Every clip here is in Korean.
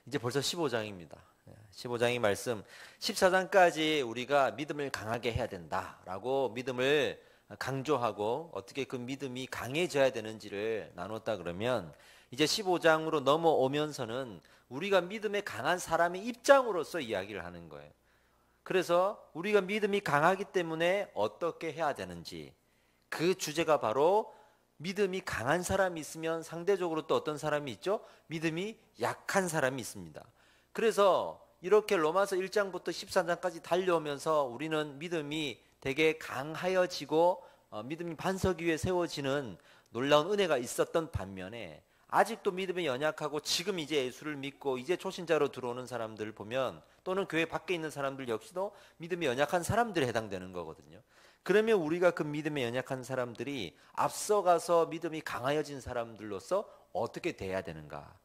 이제 벌써 15장입니다. 15장의 말씀, 14장까지 우리가 믿음을 강하게 해야 된다라고 믿음을 강조하고 어떻게 그 믿음이 강해져야 되는지를 나눴다 그러면, 이제 15장으로 넘어오면서는 우리가 믿음에 강한 사람의 입장으로서 이야기를 하는 거예요. 그래서 우리가 믿음이 강하기 때문에 어떻게 해야 되는지, 그 주제가 바로 믿음이 강한 사람이 있으면 상대적으로 또 어떤 사람이 있죠? 믿음이 약한 사람이 있습니다. 그래서 이렇게 로마서 1장부터 14장까지 달려오면서 우리는 믿음이 되게 강하여지고 믿음이 반석 위에 세워지는 놀라운 은혜가 있었던 반면에, 아직도 믿음이 연약하고 지금 이제 예수를 믿고 이제 초신자로 들어오는 사람들 보면, 또는 교회 밖에 있는 사람들 역시도 믿음이 연약한 사람들에 해당되는 거거든요. 그러면 우리가 그 믿음에 연약한 사람들이 앞서가서 믿음이 강하여진 사람들로서 어떻게 돼야 되는가,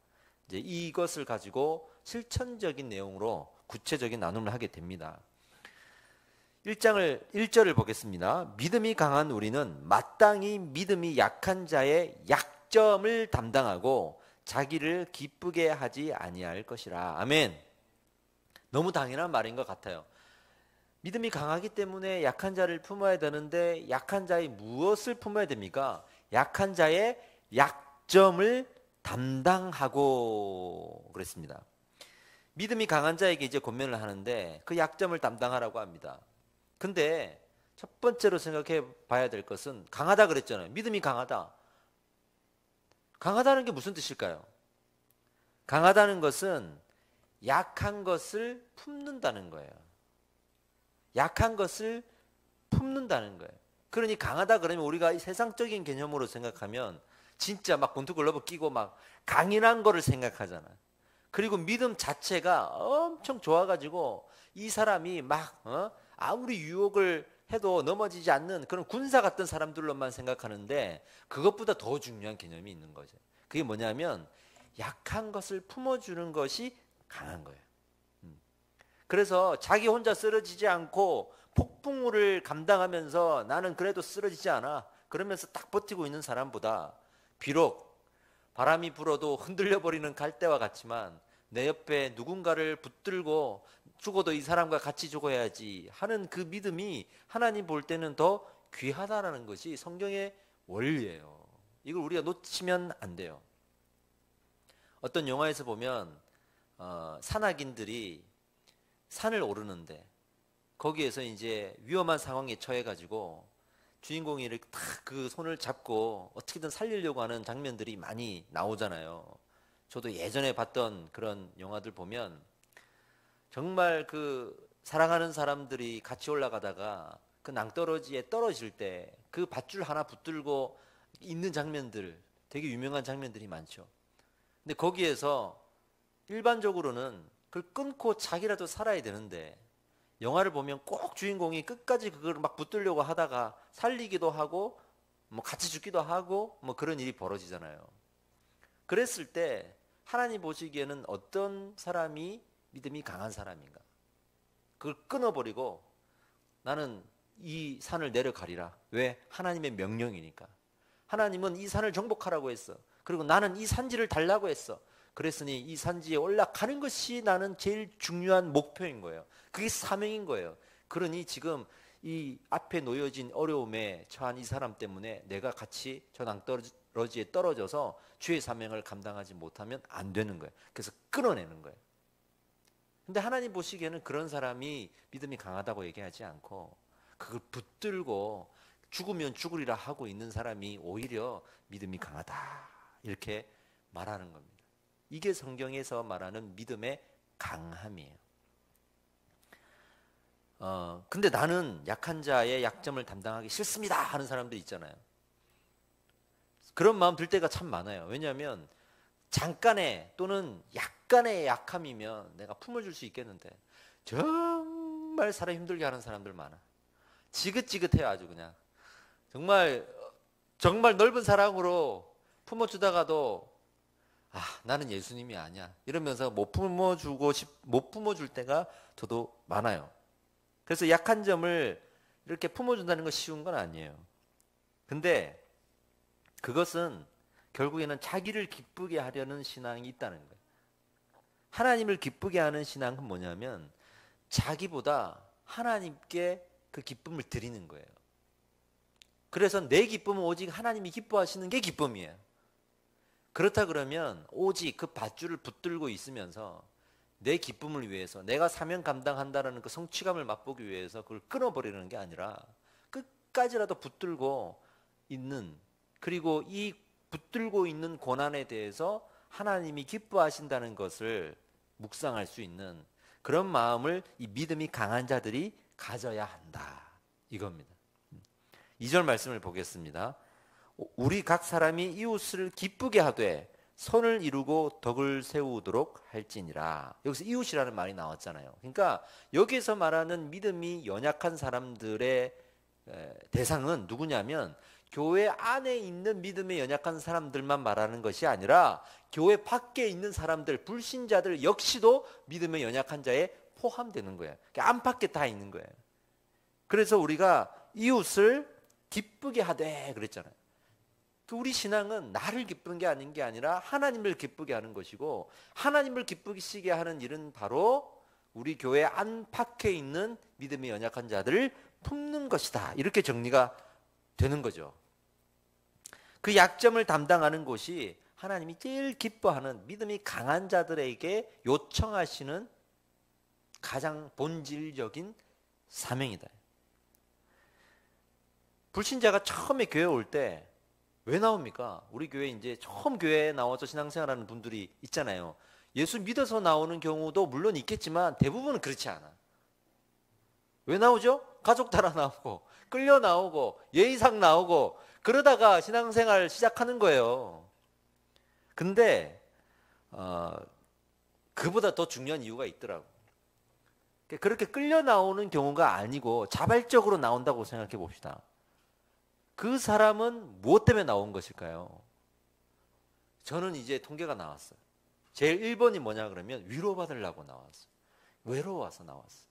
이제 이것을 가지고 실천적인 내용으로 구체적인 나눔을 하게 됩니다. 1절을 보겠습니다. 믿음이 강한 우리는 마땅히 믿음이 약한 자의 약점을 담당하고 자기를 기쁘게 하지 아니할 것이라. 아멘. 너무 당연한 말인 것 같아요. 믿음이 강하기 때문에 약한 자를 품어야 되는데, 약한 자의 무엇을 품어야 됩니까? 약한 자의 약점을 담당하고 그랬습니다. 믿음이 강한 자에게 이제 권면을 하는데 그 약점을 담당하라고 합니다. 근데 첫 번째로 생각해 봐야 될 것은, 강하다 그랬잖아요. 믿음이 강하다. 강하다는 게 무슨 뜻일까요? 강하다는 것은 약한 것을 품는다는 거예요. 약한 것을 품는다는 거예요. 그러니 강하다 그러면 우리가 이 세상적인 개념으로 생각하면 진짜 막 본투글러브 끼고 막 강인한 거를 생각하잖아. 그리고 믿음 자체가 엄청 좋아가지고 이 사람이 막 아무리 유혹을 해도 넘어지지 않는 그런 군사 같은 사람들로만 생각하는데, 그것보다 더 중요한 개념이 있는 거죠. 그게 뭐냐면 약한 것을 품어주는 것이 강한 거예요. 그래서 자기 혼자 쓰러지지 않고 폭풍우를 감당하면서 나는 그래도 쓰러지지 않아, 그러면서 딱 버티고 있는 사람보다, 비록 바람이 불어도 흔들려 버리는 갈대와 같지만 내 옆에 누군가를 붙들고 죽어도 이 사람과 같이 죽어야지 하는 그 믿음이 하나님 볼 때는 더 귀하다라는 것이 성경의 원리예요. 이걸 우리가 놓치면 안 돼요. 어떤 영화에서 보면 산악인들이 산을 오르는데 거기에서 이제 위험한 상황에 처해가지고 주인공이 이렇게 딱 그 손을 잡고 어떻게든 살리려고 하는 장면들이 많이 나오잖아요. 저도 예전에 봤던 그런 영화들 보면 정말 그 사랑하는 사람들이 같이 올라가다가 그 낭떠러지에 떨어질 때 그 밧줄 하나 붙들고 있는 장면들, 되게 유명한 장면들이 많죠. 근데 거기에서 일반적으로는 그걸 끊고 자기라도 살아야 되는데, 영화를 보면 꼭 주인공이 끝까지 그걸 막 붙들려고 하다가 살리기도 하고 뭐 같이 죽기도 하고 뭐 그런 일이 벌어지잖아요. 그랬을 때 하나님 보시기에는 어떤 사람이 믿음이 강한 사람인가? 그걸 끊어버리고 나는 이 산을 내려가리라. 왜? 하나님의 명령이니까. 하나님은 이 산을 정복하라고 했어. 그리고 나는 이 산지를 달라고 했어. 그랬으니 이 산지에 올라가는 것이 나는 제일 중요한 목표인 거예요. 그게 사명인 거예요. 그러니 지금 이 앞에 놓여진 어려움에 처한 이 사람 때문에 내가 같이 저 낭떠러지에 떨어져서 주의 사명을 감당하지 못하면 안 되는 거예요. 그래서 끊어내는 거예요. 근데 하나님 보시기에는 그런 사람이 믿음이 강하다고 얘기하지 않고 그걸 붙들고 죽으면 죽으리라 하고 있는 사람이 오히려 믿음이 강하다 이렇게 말하는 겁니다. 이게 성경에서 말하는 믿음의 강함이에요. 근데 나는 약한 자의 약점을 담당하기 싫습니다 하는 사람들 있잖아요. 그런 마음 들 때가 참 많아요. 왜냐하면 잠깐의 또는 약간의 약함이면 내가 품어줄 수 있겠는데 정말 사람 힘들게 하는 사람들 많아. 지긋지긋해요. 아주 그냥 정말 넓은 사랑으로 품어주다가도 나는 예수님이 아니야 이러면서 못 품어줄 때가 저도 많아요. 그래서 약한 점을 이렇게 품어준다는 건 쉬운 건 아니에요. 근데 그것은 결국에는 자기를 기쁘게 하려는 신앙이 있다는 거예요. 하나님을 기쁘게 하는 신앙은 뭐냐면 자기보다 하나님께 그 기쁨을 드리는 거예요. 그래서 내 기쁨은 오직 하나님이 기뻐하시는 게 기쁨이에요. 그렇다 그러면 오직 그 밧줄을 붙들고 있으면서 내 기쁨을 위해서 내가 사명 감당한다라는 그 성취감을 맛보기 위해서 그걸 끊어버리는 게 아니라 끝까지라도 붙들고 있는, 그리고 이 붙들고 있는 고난에 대해서 하나님이 기뻐하신다는 것을 묵상할 수 있는 그런 마음을 이 믿음이 강한 자들이 가져야 한다, 이겁니다. 2절 말씀을 보겠습니다. 우리 각 사람이 이웃을 기쁘게 하되 선을 이루고 덕을 세우도록 할지니라. 여기서 이웃이라는 말이 나왔잖아요. 그러니까 여기서 말하는 믿음이 연약한 사람들의 대상은 누구냐면 교회 안에 있는 믿음에 연약한 사람들만 말하는 것이 아니라 교회 밖에 있는 사람들, 불신자들 역시도 믿음에 연약한 자에 포함되는 거예요. 안팎에 다 있는 거예요. 그래서 우리가 이웃을 기쁘게 하되 그랬잖아요. 우리 신앙은 나를 기쁘는 게 아닌 게 아니라 하나님을 기쁘게 하는 것이고, 하나님을 기쁘시게 하는 일은 바로 우리 교회 안팎에 있는 믿음이 연약한 자들을 품는 것이다, 이렇게 정리가 되는 거죠. 그 약점을 담당하는 곳이 하나님이 제일 기뻐하는 믿음이 강한 자들에게 요청하시는 가장 본질적인 사명이다. 불신자가 처음에 교회 올 때 왜 나옵니까? 우리 교회 이제 처음 교회에 나와서 신앙생활하는 분들이 있잖아요. 예수 믿어서 나오는 경우도 물론 있겠지만 대부분은 그렇지 않아. 왜 나오죠? 가족 따라 나오고 끌려 나오고 예의상 나오고 그러다가 신앙생활 시작하는 거예요. 근데 그보다 더 중요한 이유가 있더라고. 그렇게 끌려 나오는 경우가 아니고 자발적으로 나온다고 생각해 봅시다. 그 사람은 무엇 때문에 나온 것일까요? 저는 이제 통계가 나왔어요. 제일 1번이 뭐냐 그러면 위로받으려고 나왔어요. 외로워서 나왔어요.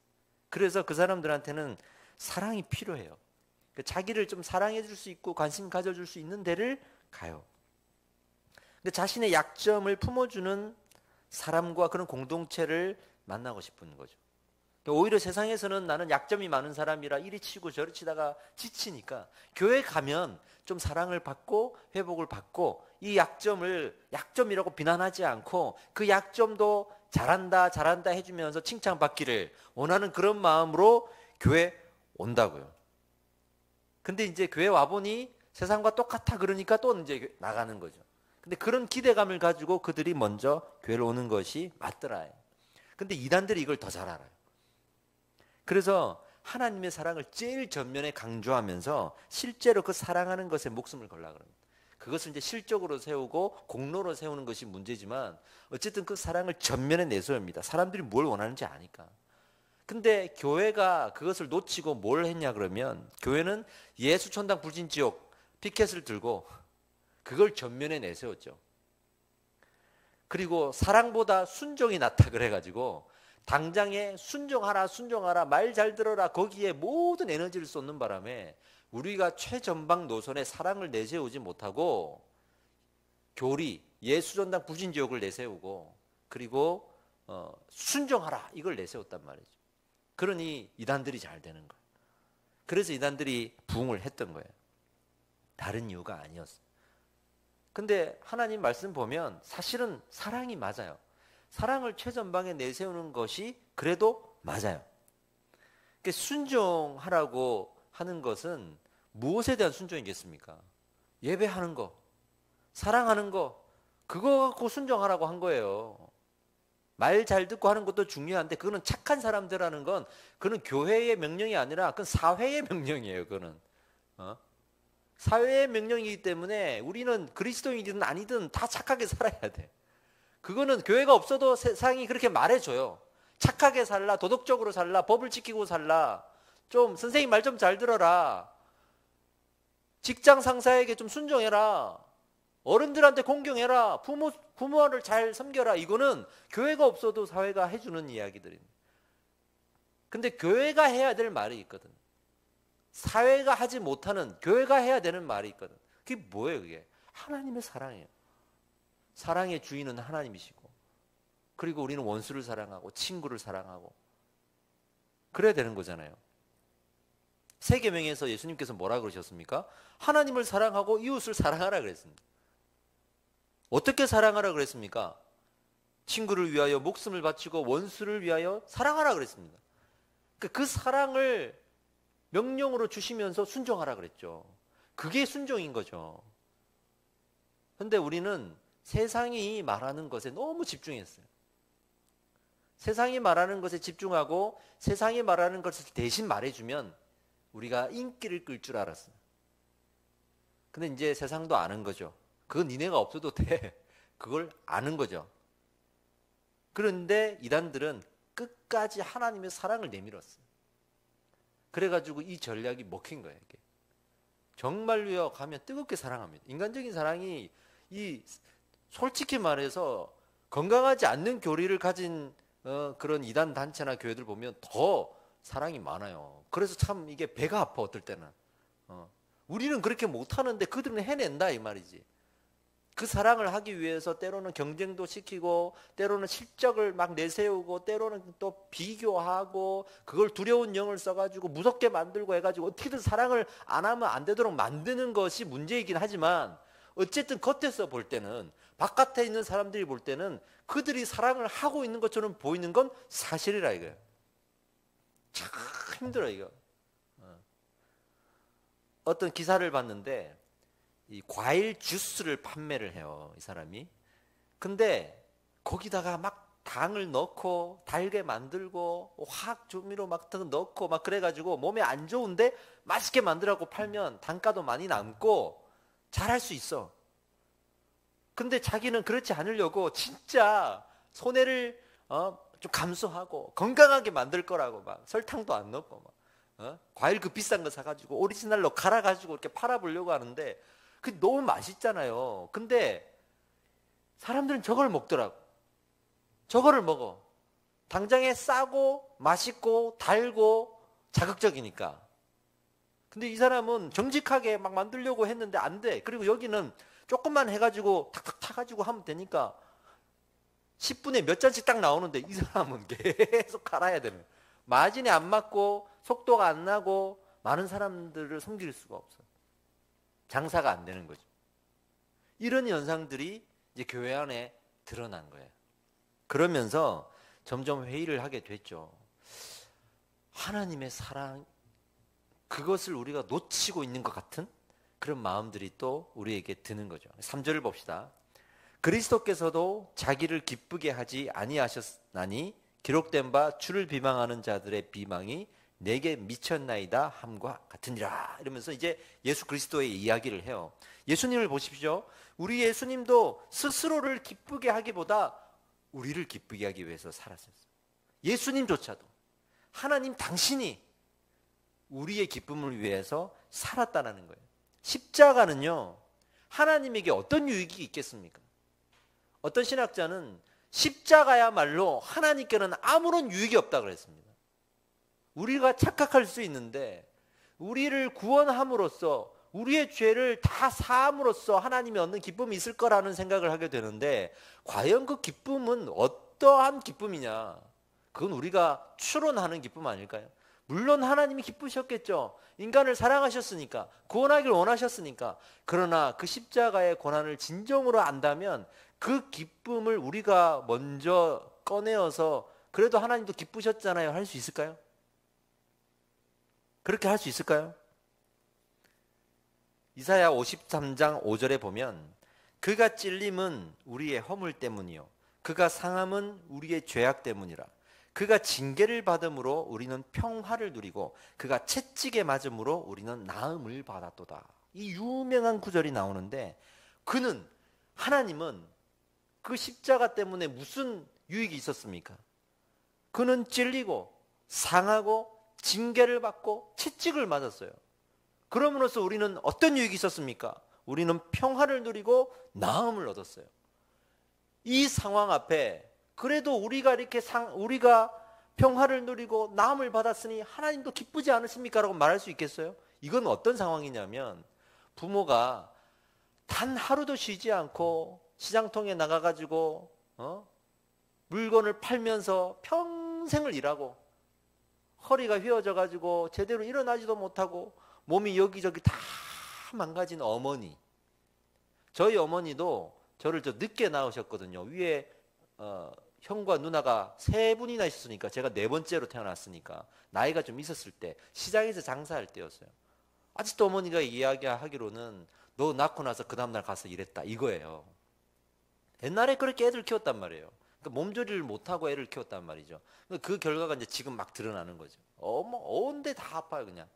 그래서 그 사람들한테는 사랑이 필요해요. 자기를 좀 사랑해 줄 수 있고 관심 가져줄 수 있는 데를 가요. 근데 자신의 약점을 품어주는 사람과 그런 공동체를 만나고 싶은 거죠. 오히려 세상에서는 나는 약점이 많은 사람이라 이리 치고 저리 치다가 지치니까 교회 가면 좀 사랑을 받고 회복을 받고 이 약점을 약점이라고 비난하지 않고 그 약점도 잘한다 잘한다 해주면서 칭찬받기를 원하는 그런 마음으로 교회 온다고요. 근데 이제 교회 와보니 세상과 똑같아, 그러니까 또 이제 나가는 거죠. 근데 그런 기대감을 가지고 그들이 먼저 교회를 오는 것이 맞더라. 근데 이단들이 이걸 더 잘 알아요. 그래서 하나님의 사랑을 제일 전면에 강조하면서 실제로 그 사랑하는 것에 목숨을 걸라 그럽니다. 그것을 이제 실적으로 세우고 공로로 세우는 것이 문제지만 어쨌든 그 사랑을 전면에 내세웁니다. 사람들이 뭘 원하는지 아니까. 근데 교회가 그것을 놓치고 뭘 했냐 그러면 교회는 예수 천당 불신 지옥 피켓을 들고 그걸 전면에 내세웠죠. 그리고 사랑보다 순종이 낫다 그래가지고 당장에 순종하라 말 잘 들어라 거기에 모든 에너지를 쏟는 바람에 우리가 최전방 노선에 사랑을 내세우지 못하고 교리, 예수전당 불신지옥을 내세우고 그리고 순종하라 이걸 내세웠단 말이죠. 그러니 이단들이 잘 되는 거예요. 그래서 이단들이 부흥을 했던 거예요. 다른 이유가 아니었어요. 근데 하나님 말씀 보면 사실은 사랑이 맞아요. 사랑을 최전방에 내세우는 것이 그래도 맞아요. 순종하라고 하는 것은 무엇에 대한 순종이겠습니까? 예배하는 거, 사랑하는 거, 그거 갖고 순종하라고 한 거예요. 말 잘 듣고 하는 것도 중요한데 그거는 착한 사람들 하는 건 그건 교회의 명령이 아니라 그건 사회의 명령이에요. 그거는 사회의 명령이기 때문에 우리는 그리스도인이든 아니든 다 착하게 살아야 돼. 그거는 교회가 없어도 세상이 그렇게 말해줘요. 착하게 살라, 도덕적으로 살라, 법을 지키고 살라, 좀 선생님 말 좀 잘 들어라, 직장 상사에게 좀 순종해라, 어른들한테 공경해라, 부모를 잘 섬겨라. 이거는 교회가 없어도 사회가 해주는 이야기들입니다. 근데 교회가 해야 될 말이 있거든. 사회가 하지 못하는 교회가 해야 되는 말이 있거든. 그게 뭐예요? 그게 하나님의 사랑이에요. 사랑의 주인은 하나님이시고 그리고 우리는 원수를 사랑하고 친구를 사랑하고 그래야 되는 거잖아요. 세 계명에서 예수님께서 뭐라 그러셨습니까? 하나님을 사랑하고 이웃을 사랑하라 그랬습니다. 어떻게 사랑하라 그랬습니까? 친구를 위하여 목숨을 바치고 원수를 위하여 사랑하라 그랬습니다. 그 사랑을 명령으로 주시면서 순종하라 그랬죠. 그게 순종인 거죠. 그런데 우리는 세상이 말하는 것에 너무 집중했어요. 세상이 말하는 것에 집중하고 세상이 말하는 것을 대신 말해주면 우리가 인기를 끌 줄 알았어요. 근데 이제 세상도 아는 거죠. 그건 니네가 없어도 돼. 그걸 아는 거죠. 그런데 이단들은 끝까지 하나님의 사랑을 내밀었어요. 그래가지고 이 전략이 먹힌 거예요. 이게. 정말로요 가면 뜨겁게 사랑합니다. 인간적인 사랑이 솔직히 말해서 건강하지 않는 교리를 가진 그런 이단 단체나 교회들 보면 더 사랑이 많아요. 그래서 참 이게 배가 아파 어떨 때는. 우리는 그렇게 못하는데 그들은 해낸다 이 말이지. 그 사랑을 하기 위해서 때로는 경쟁도 시키고 때로는 실적을 막 내세우고 때로는 또 비교하고 그걸 두려운 영을 써가지고 무섭게 만들고 해가지고 어떻게든 사랑을 안 하면 안 되도록 만드는 것이 문제이긴 하지만 어쨌든 겉에서 볼 때는 바깥에 있는 사람들이 볼 때는 그들이 사랑을 하고 있는 것처럼 보이는 건 사실이라 이거예요. 참 힘들어 이거. 어떤 기사를 봤는데 이 과일 주스를 판매를 해요, 이 사람이. 근데 거기다가 막 당을 넣고 달게 만들고 화학 조미료 막 넣고 막 그래가지고 몸에 안 좋은데 맛있게 만들라고 팔면 단가도 많이 남고 잘할 수 있어. 근데 자기는 그렇지 않으려고 진짜 손해를 좀 감수하고 건강하게 만들 거라고 막 설탕도 안 넣고 막 과일 그 비싼 거 사가지고 오리지널로 갈아가지고 이렇게 팔아보려고 하는데 그 너무 맛있잖아요. 근데 사람들은 저걸 먹더라고. 저거를 먹어. 당장에 싸고 맛있고 달고 자극적이니까. 근데 이 사람은 정직하게 막 만들려고 했는데 안 돼. 그리고 여기는 조금만 해가지고 탁탁 타가지고 하면 되니까 10분에 몇 잔씩 딱 나오는데 이 사람은 계속 갈아야 되는. 마진이 안 맞고 속도가 안 나고 많은 사람들을 섬길 수가 없어. 장사가 안 되는 거죠. 이런 현상들이 이제 교회 안에 드러난 거예요. 그러면서 점점 회의를 하게 됐죠. 하나님의 사랑, 그것을 우리가 놓치고 있는 것 같은 그런 마음들이 또 우리에게 드는 거죠. 3절을 봅시다. 그리스도께서도 자기를 기쁘게 하지 아니하셨나니 기록된 바 주를 비방하는 자들의 비방이 내게 미쳤나이다 함과 같으니라. 이러면서 이제 예수 그리스도의 이야기를 해요. 예수님을 보십시오. 우리 예수님도 스스로를 기쁘게 하기보다 우리를 기쁘게 하기 위해서 살았어요. 예수님조차도 하나님 당신이 우리의 기쁨을 위해서 살았다는 거예요. 십자가는요 하나님에게 어떤 유익이 있겠습니까? 어떤 신학자는 십자가야말로 하나님께는 아무런 유익이 없다고 그랬습니다. 우리가 착각할 수 있는데 우리를 구원함으로써 우리의 죄를 다 사함으로써 하나님이 얻는 기쁨이 있을 거라는 생각을 하게 되는데 과연 그 기쁨은 어떠한 기쁨이냐? 그건 우리가 추론하는 기쁨 아닐까요? 물론 하나님이 기쁘셨겠죠. 인간을 사랑하셨으니까 구원하기를 원하셨으니까. 그러나 그 십자가의 고난을 진정으로 안다면 그 기쁨을 우리가 먼저 꺼내어서 그래도 하나님도 기쁘셨잖아요 할 수 있을까요? 그렇게 할 수 있을까요? 이사야 53장 5절에 보면 그가 찔림은 우리의 허물 때문이요 그가 상함은 우리의 죄악 때문이라. 그가 징계를 받음으로 우리는 평화를 누리고 그가 채찍에 맞음으로 우리는 나음을 받았도다. 이 유명한 구절이 나오는데 하나님은 그 십자가 때문에 무슨 유익이 있었습니까? 그는 찔리고 상하고 징계를 받고 채찍을 맞았어요. 그럼으로써 우리는 어떤 유익이 있었습니까? 우리는 평화를 누리고 나음을 얻었어요. 이 상황 앞에 그래도 우리가 평화를 누리고 나음을 받았으니 하나님도 기쁘지 않으십니까? 라고 말할 수 있겠어요? 이건 어떤 상황이냐면 부모가 단 하루도 쉬지 않고 시장통에 나가가지고 물건을 팔면서 평생을 일하고 허리가 휘어져 가지고 제대로 일어나지도 못하고 몸이 여기저기 다 망가진 어머니. 저희 어머니도 저를 좀 늦게 낳으셨거든요. 위에 형과 누나가 세 분이나 있었으니까 제가 네 번째로 태어났으니까 나이가 좀 있었을 때 시장에서 장사할 때였어요. 아직도 어머니가 이야기하기로는 너 낳고 나서 그 다음날 가서 일했다 이거예요. 옛날에 그렇게 애들 키웠단 말이에요. 그러니까 몸조리를 못하고 애를 키웠단 말이죠. 그 결과가 이제 지금 막 드러나는 거죠. 온데 다 아파요 그냥.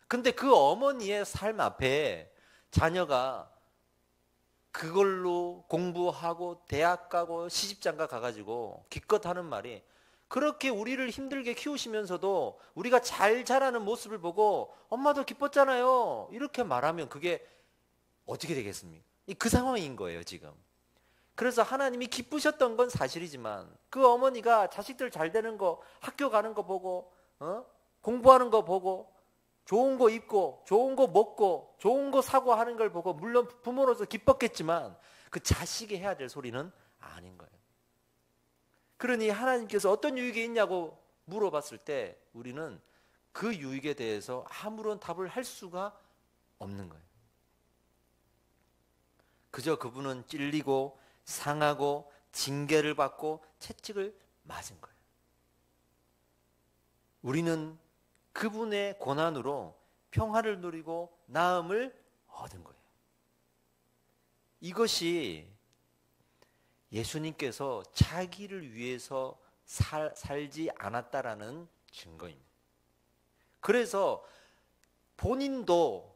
근데 그 어머니의 삶 앞에 자녀가 그걸로 공부하고 대학 가고 시집장가 가가지고 기껏 하는 말이 그렇게 우리를 힘들게 키우시면서도 우리가 잘 자라는 모습을 보고 엄마도 기뻤잖아요. 이렇게 말하면 그게 어떻게 되겠습니까? 그 상황인 거예요 지금. 그래서 하나님이 기쁘셨던 건 사실이지만 그 어머니가 자식들 잘 되는 거 학교 가는 거 보고 공부하는 거 보고 좋은 거 입고 좋은 거 먹고 좋은 거 사고 하는 걸 보고 물론 부모로서 기뻤겠지만 그 자식이 해야 될 소리는 아닌 거예요. 그러니 하나님께서 어떤 유익이 있냐고 물어봤을 때 우리는 그 유익에 대해서 아무런 답을 할 수가 없는 거예요. 그저 그분은 찔리고 상하고 징계를 받고 채찍을 맞은 거예요. 우리는 그분의 고난으로 평화를 누리고 나음을 얻은 거예요. 이것이 예수님께서 자기를 위해서 살지 않았다라는 증거입니다. 그래서 본인도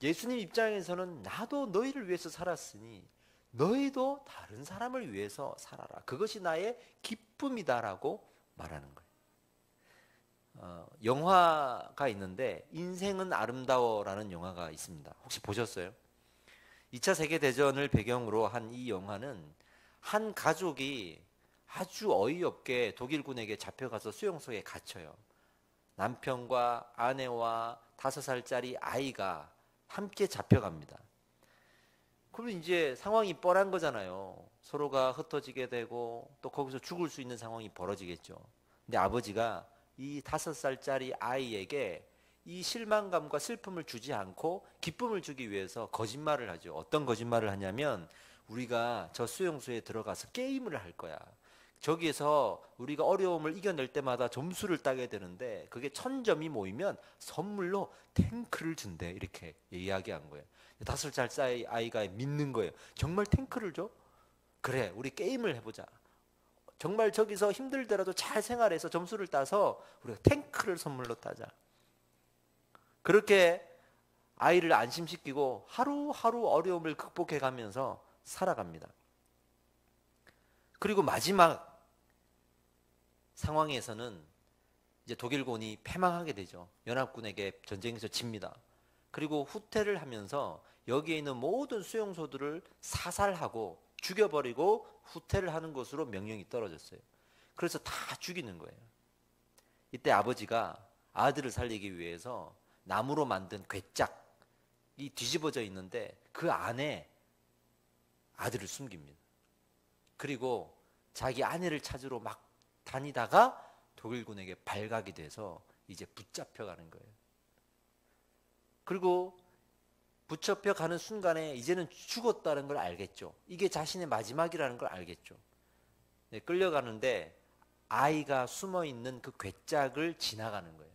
예수님 입장에서는 나도 너희를 위해서 살았으니 너희도 다른 사람을 위해서 살아라. 그것이 나의 기쁨이다라고 말하는 거예요. 영화가 있는데 인생은 아름다워라는 영화가 있습니다. 혹시 보셨어요? 2차 세계대전을 배경으로 한 이 영화는 한 가족이 아주 어이없게 독일군에게 잡혀가서 수용소에 갇혀요. 남편과 아내와 5살짜리 아이가 함께 잡혀갑니다. 그럼 이제 상황이 뻔한 거잖아요. 서로가 흩어지게 되고 또 거기서 죽을 수 있는 상황이 벌어지겠죠. 근데 아버지가 이 5살짜리 아이에게 이 실망감과 슬픔을 주지 않고 기쁨을 주기 위해서 거짓말을 하죠. 어떤 거짓말을 하냐면 우리가 저 수용소에 들어가서 게임을 할 거야. 저기에서 우리가 어려움을 이겨낼 때마다 점수를 따게 되는데 그게 1000점이 모이면 선물로 탱크를 준대. 이렇게 이야기한 거예요. 5살 아이가 믿는 거예요. 정말 탱크를 줘? 그래, 우리 게임을 해보자. 정말 저기서 힘들더라도 잘 생활해서 점수를 따서 우리가 탱크를 선물로 따자. 그렇게 아이를 안심시키고 하루하루 어려움을 극복해 가면서 살아갑니다. 그리고 마지막 상황에서는 이제 독일군이 패망하게 되죠. 연합군에게 전쟁에서 집니다. 그리고 후퇴를 하면서 여기에 있는 모든 수용소들을 사살하고 죽여버리고 후퇴를 하는 것으로 명령이 떨어졌어요. 그래서 다 죽이는 거예요. 이때 아버지가 아들을 살리기 위해서 나무로 만든 괴짝이 뒤집어져 있는데 그 안에 아들을 숨깁니다. 그리고 자기 아내를 찾으러 막 다니다가 독일군에게 발각이 돼서 이제 붙잡혀가는 거예요. 그리고 붙잡혀가는 순간에 이제는 죽었다는 걸 알겠죠. 이게 자신의 마지막이라는 걸 알겠죠. 네, 끌려가는데 아이가 숨어있는 그 괴짝을 지나가는 거예요.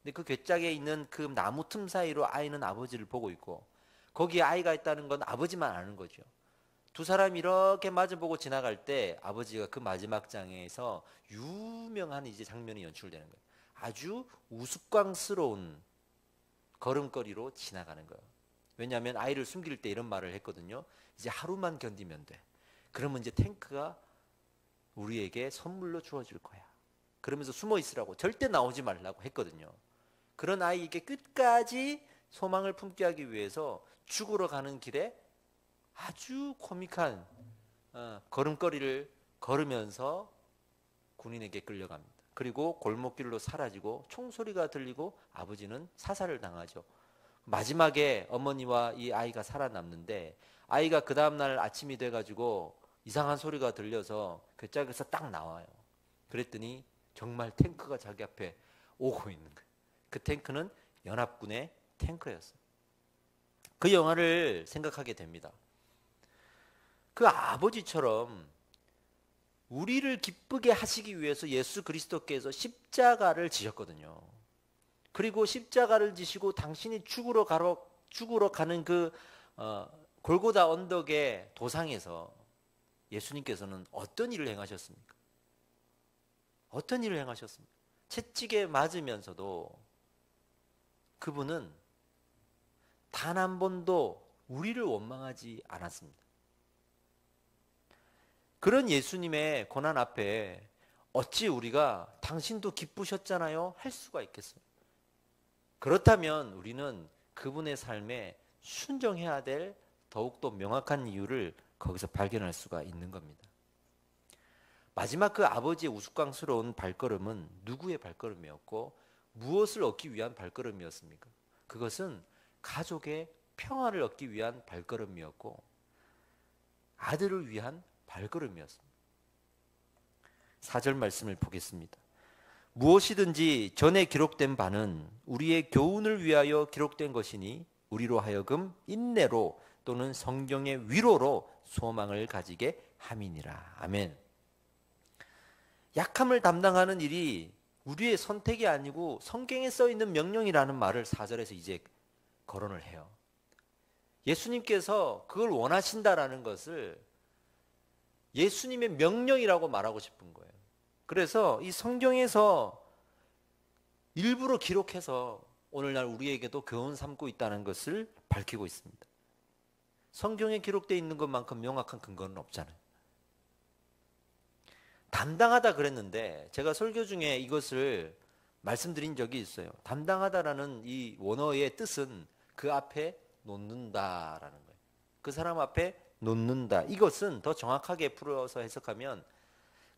근데 그 괴짝에 있는 그 나무 틈 사이로 아이는 아버지를 보고 있고 거기에 아이가 있다는 건 아버지만 아는 거죠. 두 사람이 이렇게 마주보고 지나갈 때 아버지가 그 마지막 장에서 유명한 이제 장면이 연출되는 거예요. 아주 우스꽝스러운 걸음걸이로 지나가는 거예요. 왜냐하면 아이를 숨길 때 이런 말을 했거든요. 이제 하루만 견디면 돼. 그러면 이제 탱크가 우리에게 선물로 주어질 거야. 그러면서 숨어 있으라고 절대 나오지 말라고 했거든요. 그런 아이에게 끝까지 소망을 품게 하기 위해서 죽으러 가는 길에 아주 코믹한 걸음걸이를 걸으면서 군인에게 끌려갑니다. 그리고 골목길로 사라지고 총소리가 들리고 아버지는 사살을 당하죠. 마지막에 어머니와 이 아이가 살아남는데 아이가 그 다음날 아침이 돼가지고 이상한 소리가 들려서 그 짝에서 딱 나와요. 그랬더니 정말 탱크가 자기 앞에 오고 있는 거예요. 그 탱크는 연합군의 탱크였어요. 그 영화를 생각하게 됩니다. 그 아버지처럼 우리를 기쁘게 하시기 위해서 예수 그리스도께서 십자가를 지셨거든요. 그리고 십자가를 지시고 당신이 죽으러 가는 그 골고다 언덕의 도상에서 예수님께서는 어떤 일을 행하셨습니까? 어떤 일을 행하셨습니까? 채찍에 맞으면서도 그분은 단 한 번도 우리를 원망하지 않았습니다. 그런 예수님의 고난 앞에 어찌 우리가 당신도 기쁘셨잖아요 할 수가 있겠어요? 그렇다면 우리는 그분의 삶에 순종해야 될 더욱더 명확한 이유를 거기서 발견할 수가 있는 겁니다. 마지막 그 아버지의 우스꽝스러운 발걸음은 누구의 발걸음이었고 무엇을 얻기 위한 발걸음이었습니까? 그것은 가족의 평화를 얻기 위한 발걸음이었고 아들을 위한 발걸음이었습니다. 4절 말씀을 보겠습니다. 무엇이든지 전에 기록된 바는 우리의 교훈을 위하여 기록된 것이니 우리로 하여금 인내로 또는 성경의 위로로 소망을 가지게 함이니라. 아멘. 약함을 담당하는 일이 우리의 선택이 아니고 성경에 써 있는 명령이라는 말을 4절에서 이제 거론을 해요. 예수님께서 그걸 원하신다라는 것을 예수님의 명령이라고 말하고 싶은 거예요. 그래서 이 성경에서 일부러 기록해서 오늘날 우리에게도 교훈 삼고 있다는 것을 밝히고 있습니다. 성경에 기록되어 있는 것만큼 명확한 근거는 없잖아요. 담당하다 그랬는데 제가 설교 중에 이것을 말씀드린 적이 있어요. 담당하다라는 이 원어의 뜻은 그 앞에 놓는다라는 거예요. 그 사람 앞에 놓는다. 이것은 더 정확하게 풀어서 해석하면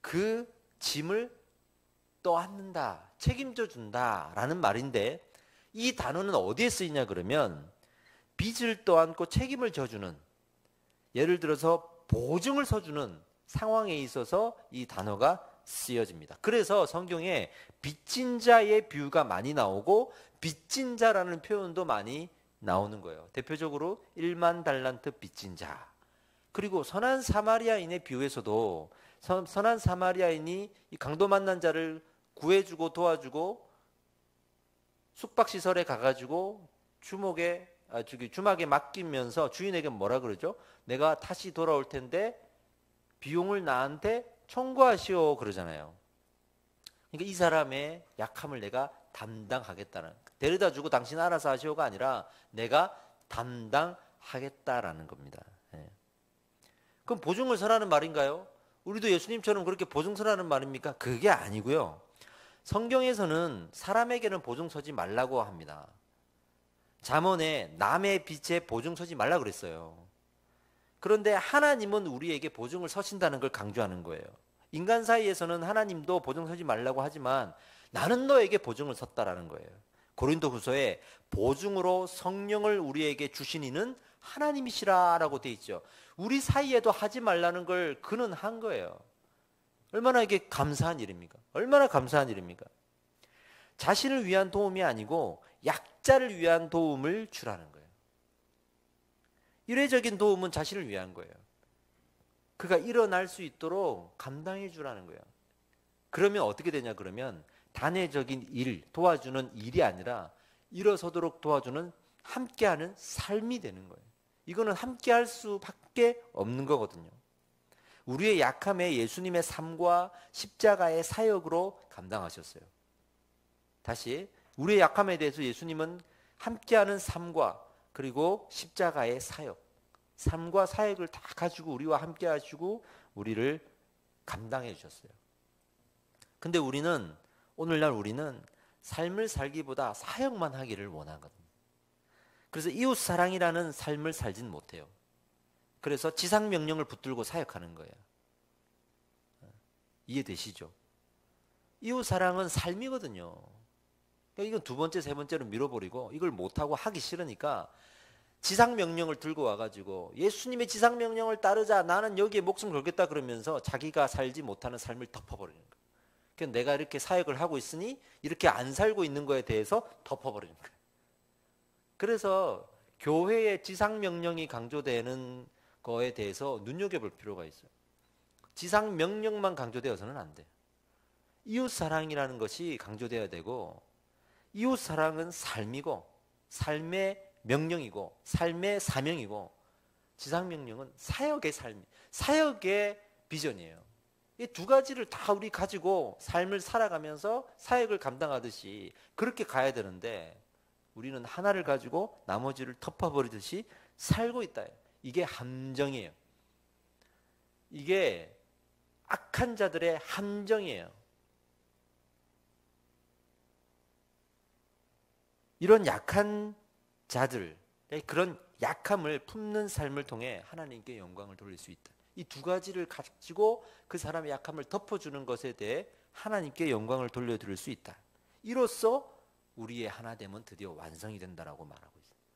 그 짐을 떠안는다, 책임져 준다라는 말인데 이 단어는 어디에 쓰이냐 그러면 빚을 떠안고 책임을 져주는, 예를 들어서 보증을 서주는 상황에 있어서 이 단어가 쓰여집니다. 그래서 성경에 빚진 자의 비유가 많이 나오고 빚진 자라는 표현도 많이 나오는 거예요. 대표적으로 1만 달란트 빚진 자, 그리고 선한 사마리아인의 비유에서도 선한 사마리아인이 이 강도 만난 자를 구해주고 도와주고 숙박시설에 가가지고 주막에 맡기면서 주인에게 뭐라 그러죠? 내가 다시 돌아올 텐데 비용을 나한테 청구하시오 그러잖아요. 그러니까 이 사람의 약함을 내가 담당하겠다는, 데려다 주고 당신 알아서 하시오가 아니라 내가 담당하겠다라는 겁니다. 예. 그럼 보증을 서라는 말인가요? 우리도 예수님처럼 그렇게 보증 서라는 말입니까? 그게 아니고요. 성경에서는 사람에게는 보증 서지 말라고 합니다. 잠언에 남의 빚에 보증 서지 말라 그랬어요. 그런데 하나님은 우리에게 보증을 서신다는 걸 강조하는 거예요. 인간 사이에서는 하나님도 보증 서지 말라고 하지만 나는 너에게 보증을 섰다라는 거예요. 고린도후서에 보증으로 성령을 우리에게 주신 이는 하나님이시라라고 돼 있죠. 우리 사이에도 하지 말라는 걸 그는 한 거예요. 얼마나 이게 감사한 일입니까? 얼마나 감사한 일입니까? 자신을 위한 도움이 아니고 약자를 위한 도움을 주라는 거예요. 일회적인 도움은 자신을 위한 거예요. 그가 일어날 수 있도록 감당해 주라는 거예요. 그러면 어떻게 되냐 그러면 단회적인 일, 도와주는 일이 아니라 일어서도록 도와주는 함께하는 삶이 되는 거예요. 이거는 함께할 수밖에 없는 거거든요. 우리의 약함에 예수님의 삶과 십자가의 사역으로 감당하셨어요. 다시 우리의 약함에 대해서 예수님은 함께하는 삶과 그리고 십자가의 사역, 삶과 사역을 다 가지고 우리와 함께 하시고 우리를 감당해 주셨어요. 근데 오늘날 우리는 삶을 살기보다 사역만 하기를 원하거든요. 그래서 이웃 사랑이라는 삶을 살진 못해요. 그래서 지상 명령을 붙들고 사역하는 거예요. 이해되시죠? 이웃 사랑은 삶이거든요. 그러니까 이건 두 번째, 세 번째로 밀어버리고 이걸 못하고 하기 싫으니까 지상명령을 들고 와가지고 예수님의 지상명령을 따르자, 나는 여기에 목숨 걸겠다 그러면서 자기가 살지 못하는 삶을 덮어버리는 거예요. 그러니까 내가 이렇게 사역을 하고 있으니 이렇게 안 살고 있는 거에 대해서 덮어버리는 거예요. 그래서 교회의 지상명령이 강조되는 거에 대해서 눈여겨볼 필요가 있어요. 지상명령만 강조되어서는 안 돼요. 이웃사랑이라는 것이 강조되어야 되고, 이웃사랑은 삶이고 삶의 명령이고 삶의 사명이고, 지상명령은 사역의 삶, 사역의 비전이에요. 이 두 가지를 다 우리 가지고 삶을 살아가면서 사역을 감당하듯이 그렇게 가야 되는데, 우리는 하나를 가지고 나머지를 덮어버리듯이 살고 있다. 이게 함정이에요. 이게 악한 자들의 함정이에요. 이런 약한 자들, 그런 약함을 품는 삶을 통해 하나님께 영광을 돌릴 수 있다. 이 두 가지를 가지고 그 사람의 약함을 덮어주는 것에 대해 하나님께 영광을 돌려드릴 수 있다. 이로써 우리의 하나됨은 드디어 완성이 된다라고 말하고 있습니다.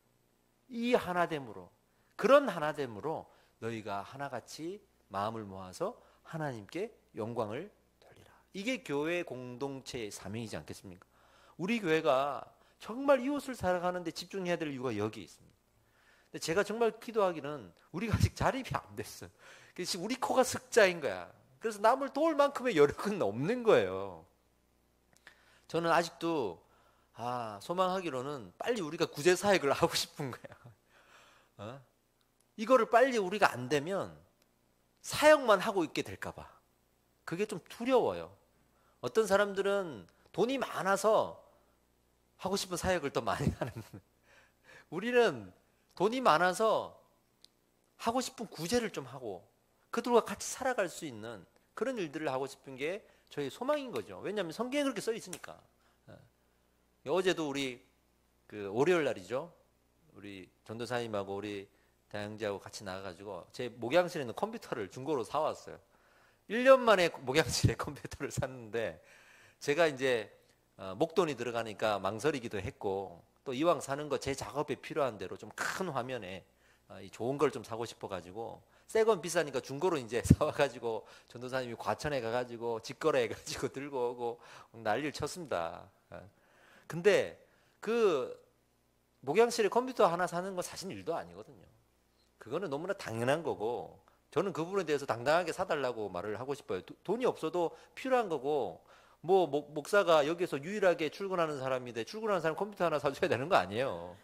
이 하나됨으로, 그런 하나됨으로 너희가 하나같이 마음을 모아서 하나님께 영광을 돌리라. 이게 교회 공동체의 사명이지 않겠습니까? 우리 교회가 정말 이웃을 사랑하는데 집중해야 될 이유가 여기 있습니다. 근데 제가 정말 기도하기는 우리가 아직 자립이 안 됐어요. 그래서 우리 코가 석자인 거야. 그래서 남을 도울 만큼의 여력은 없는 거예요. 저는 아직도 소망하기로는 빨리 우리가 구제 사역을 하고 싶은 거야. 이거를 빨리 우리가 안 되면 사역만 하고 있게 될까 봐. 그게 좀 두려워요. 어떤 사람들은 돈이 많아서 하고 싶은 사역을 더 많이 하는, 우리는 돈이 많아서 하고 싶은 구제를 좀 하고 그들과 같이 살아갈 수 있는 그런 일들을 하고 싶은 게 저희 소망인 거죠. 왜냐하면 성경에 그렇게 써 있으니까. 어제도 우리 월요일 날이죠. 우리 전도사님하고 우리 다영지하고 같이 나가가지고 제 목양실에 있는 컴퓨터를 중고로 사왔어요. 1년 만에 목양실에 컴퓨터를 샀는데, 제가 이제 목돈이 들어가니까 망설이기도 했고, 또 이왕 사는 거 제 작업에 필요한 대로 좀 큰 화면에 좋은 걸 좀 사고 싶어가지고, 새 건 비싸니까 중고로 이제 사와가지고 전도사님이 과천에 가가지고 직거래해가지고 들고 오고 난리를 쳤습니다. 근데 그 목양실에 컴퓨터 하나 사는 건 사실 일도 아니거든요. 그거는 너무나 당연한 거고, 저는 그 부분에 대해서 당당하게 사달라고 말을 하고 싶어요. 돈이 없어도 필요한 거고, 목사가 여기서 유일하게 출근하는 사람인데 출근하는 사람 컴퓨터 하나 사줘야 되는 거 아니에요.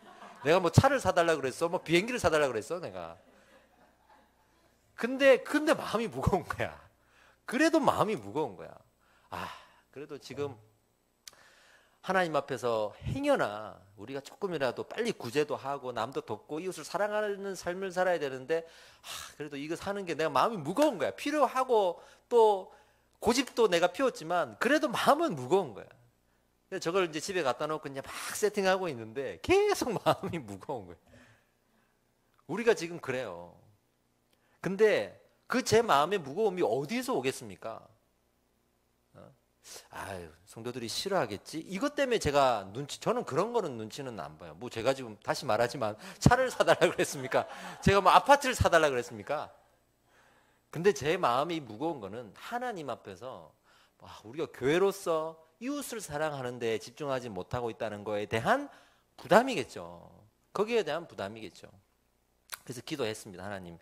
내가 차를 사달라 그랬어? 비행기를 사달라 그랬어? 내가. 근데 마음이 무거운 거야. 그래도 마음이 무거운 거야. 그래도 지금 하나님 앞에서 행여나 우리가 조금이라도 빨리 구제도 하고 남도 돕고 이웃을 사랑하는 삶을 살아야 되는데, 그래도 이거 사는 게 내가 마음이 무거운 거야. 필요하고 또 고집도 내가 피웠지만 그래도 마음은 무거운 거야. 저걸 이제 집에 갖다 놓고 그냥 막 세팅하고 있는데 계속 마음이 무거운 거야. 우리가 지금 그래요. 근데 그 제 마음의 무거움이 어디서 오겠습니까? 성도들이 싫어하겠지? 이것 때문에 제가 저는 그런 거는 눈치는 안 봐요. 제가 지금 다시 말하지만 차를 사달라고 그랬습니까? 제가 아파트를 사달라고 그랬습니까? 근데 제 마음이 무거운 거는 하나님 앞에서 우리가 교회로서 이웃을 사랑하는 데 집중하지 못하고 있다는 거에 대한 부담이겠죠. 거기에 대한 부담이겠죠. 그래서 기도했습니다. 하나님,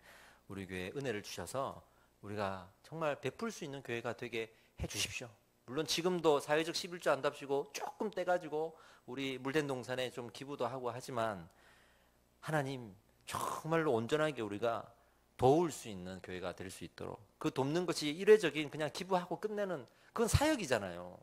우리 교회에 은혜를 주셔서 우리가 정말 베풀 수 있는 교회가 되게 해 주십시오. 물론 지금도 사회적 11조 안답시고 조금 떼가지고 우리 물된 동산에 좀 기부도 하고 하지만, 하나님 정말로 온전하게 우리가 도울 수 있는 교회가 될 수 있도록, 그 돕는 것이 일회적인 그냥 기부하고 끝내는 그건 사역이잖아요.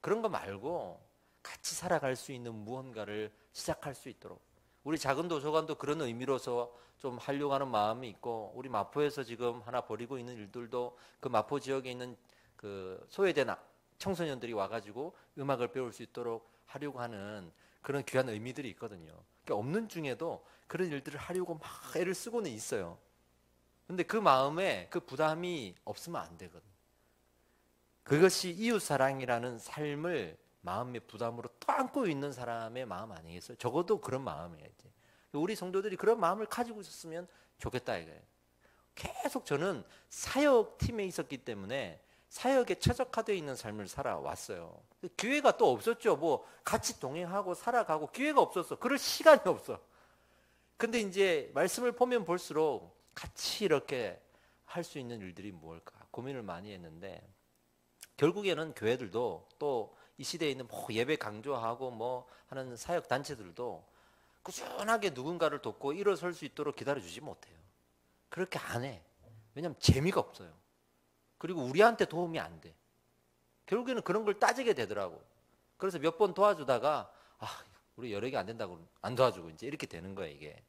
그런 거 말고 같이 살아갈 수 있는 무언가를 시작할 수 있도록, 우리 작은 도서관도 그런 의미로서 좀 하려고 하는 마음이 있고, 우리 마포에서 지금 하나 벌이고 있는 일들도 그 마포 지역에 있는 그 소외된 청소년들이 와가지고 음악을 배울 수 있도록 하려고 하는 그런 귀한 의미들이 있거든요. 그러니까 없는 중에도 그런 일들을 하려고 막 애를 쓰고는 있어요. 근데 그 마음에 그 부담이 없으면 안 되거든요. 그것이 이웃사랑이라는 삶을 마음의 부담으로 또 안고 있는 사람의 마음 아니겠어요? 적어도 그런 마음이에요. 우리 성도들이 그런 마음을 가지고 있었으면 좋겠다 이거예요. 계속 저는 사역팀에 있었기 때문에 사역에 최적화되어 있는 삶을 살아왔어요. 기회가 또 없었죠. 뭐 같이 동행하고 살아가고 기회가 없었어. 그럴 시간이 없어. 근데 이제 말씀을 보면 볼수록 같이 이렇게 할 수 있는 일들이 무엇일까 고민을 많이 했는데, 결국에는 교회들도 또 이 시대에 있는 뭐 예배 강조하고 뭐 하는 사역 단체들도 꾸준하게 누군가를 돕고 일어설 수 있도록 기다려주지 못해요. 그렇게 안 해. 왜냐하면 재미가 없어요. 그리고 우리한테 도움이 안 돼. 결국에는 그런 걸 따지게 되더라고. 그래서 몇 번 도와주다가 우리 여력이 안 된다고 안 도와주고 이제 이렇게 되는 거예요, 이게.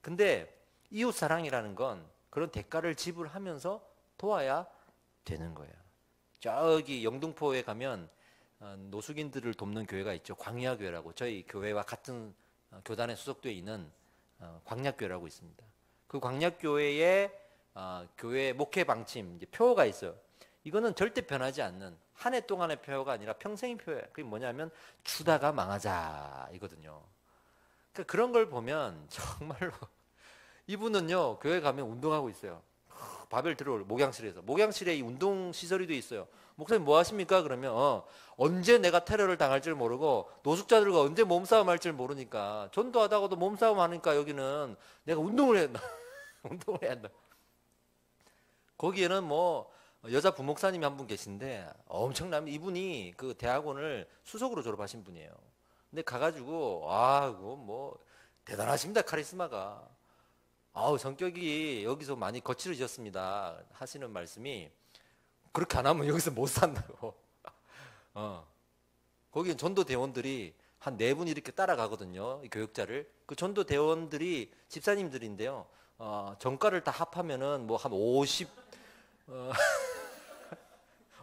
근데 이웃 사랑이라는 건 그런 대가를 지불하면서 도와야 되는 거예요. 저기 영등포에 가면 노숙인들을 돕는 교회가 있죠. 광야교회라고. 저희 교회와 같은 교단에 소속되어 있는 광야교회라고 있습니다. 그 광야교회의 교회 목회 방침 이제 표어가 있어요. 이거는 절대 변하지 않는 한 해 동안의 표어가 아니라 평생의 표어예요. 그게 뭐냐면 주다가 망하자 이거든요. 그러니까 그런 걸 보면 정말로 이분은요 교회 가면 운동하고 있어요. 바벨 들어올 목양실에 이 운동 시설이 돼 있어요. 목사님 뭐 하십니까? 그러면 언제 내가 테러를 당할 줄 모르고 노숙자들과 언제 몸싸움 할 줄 모르니까 전도하다가도 몸싸움 하니까 여기는 내가 운동을 해야 한다. 운동을 해야 한다. 거기에는 뭐 여자 부목사님이 한 분 계신데 엄청난 이분이 그 대학원을 수석으로 졸업하신 분이에요. 근데 가가지고 그거 뭐 대단하십니다. 카리스마가. 성격이 여기서 많이 거칠어졌습니다 하시는 말씀이, 그렇게 안 하면 여기서 못 산다고. 거기는 전도대원들이 한 4분이 이렇게 따라가거든요, 이 교역자를. 그 전도대원들이 집사님들인데요, 정가를 다 합하면은 뭐 한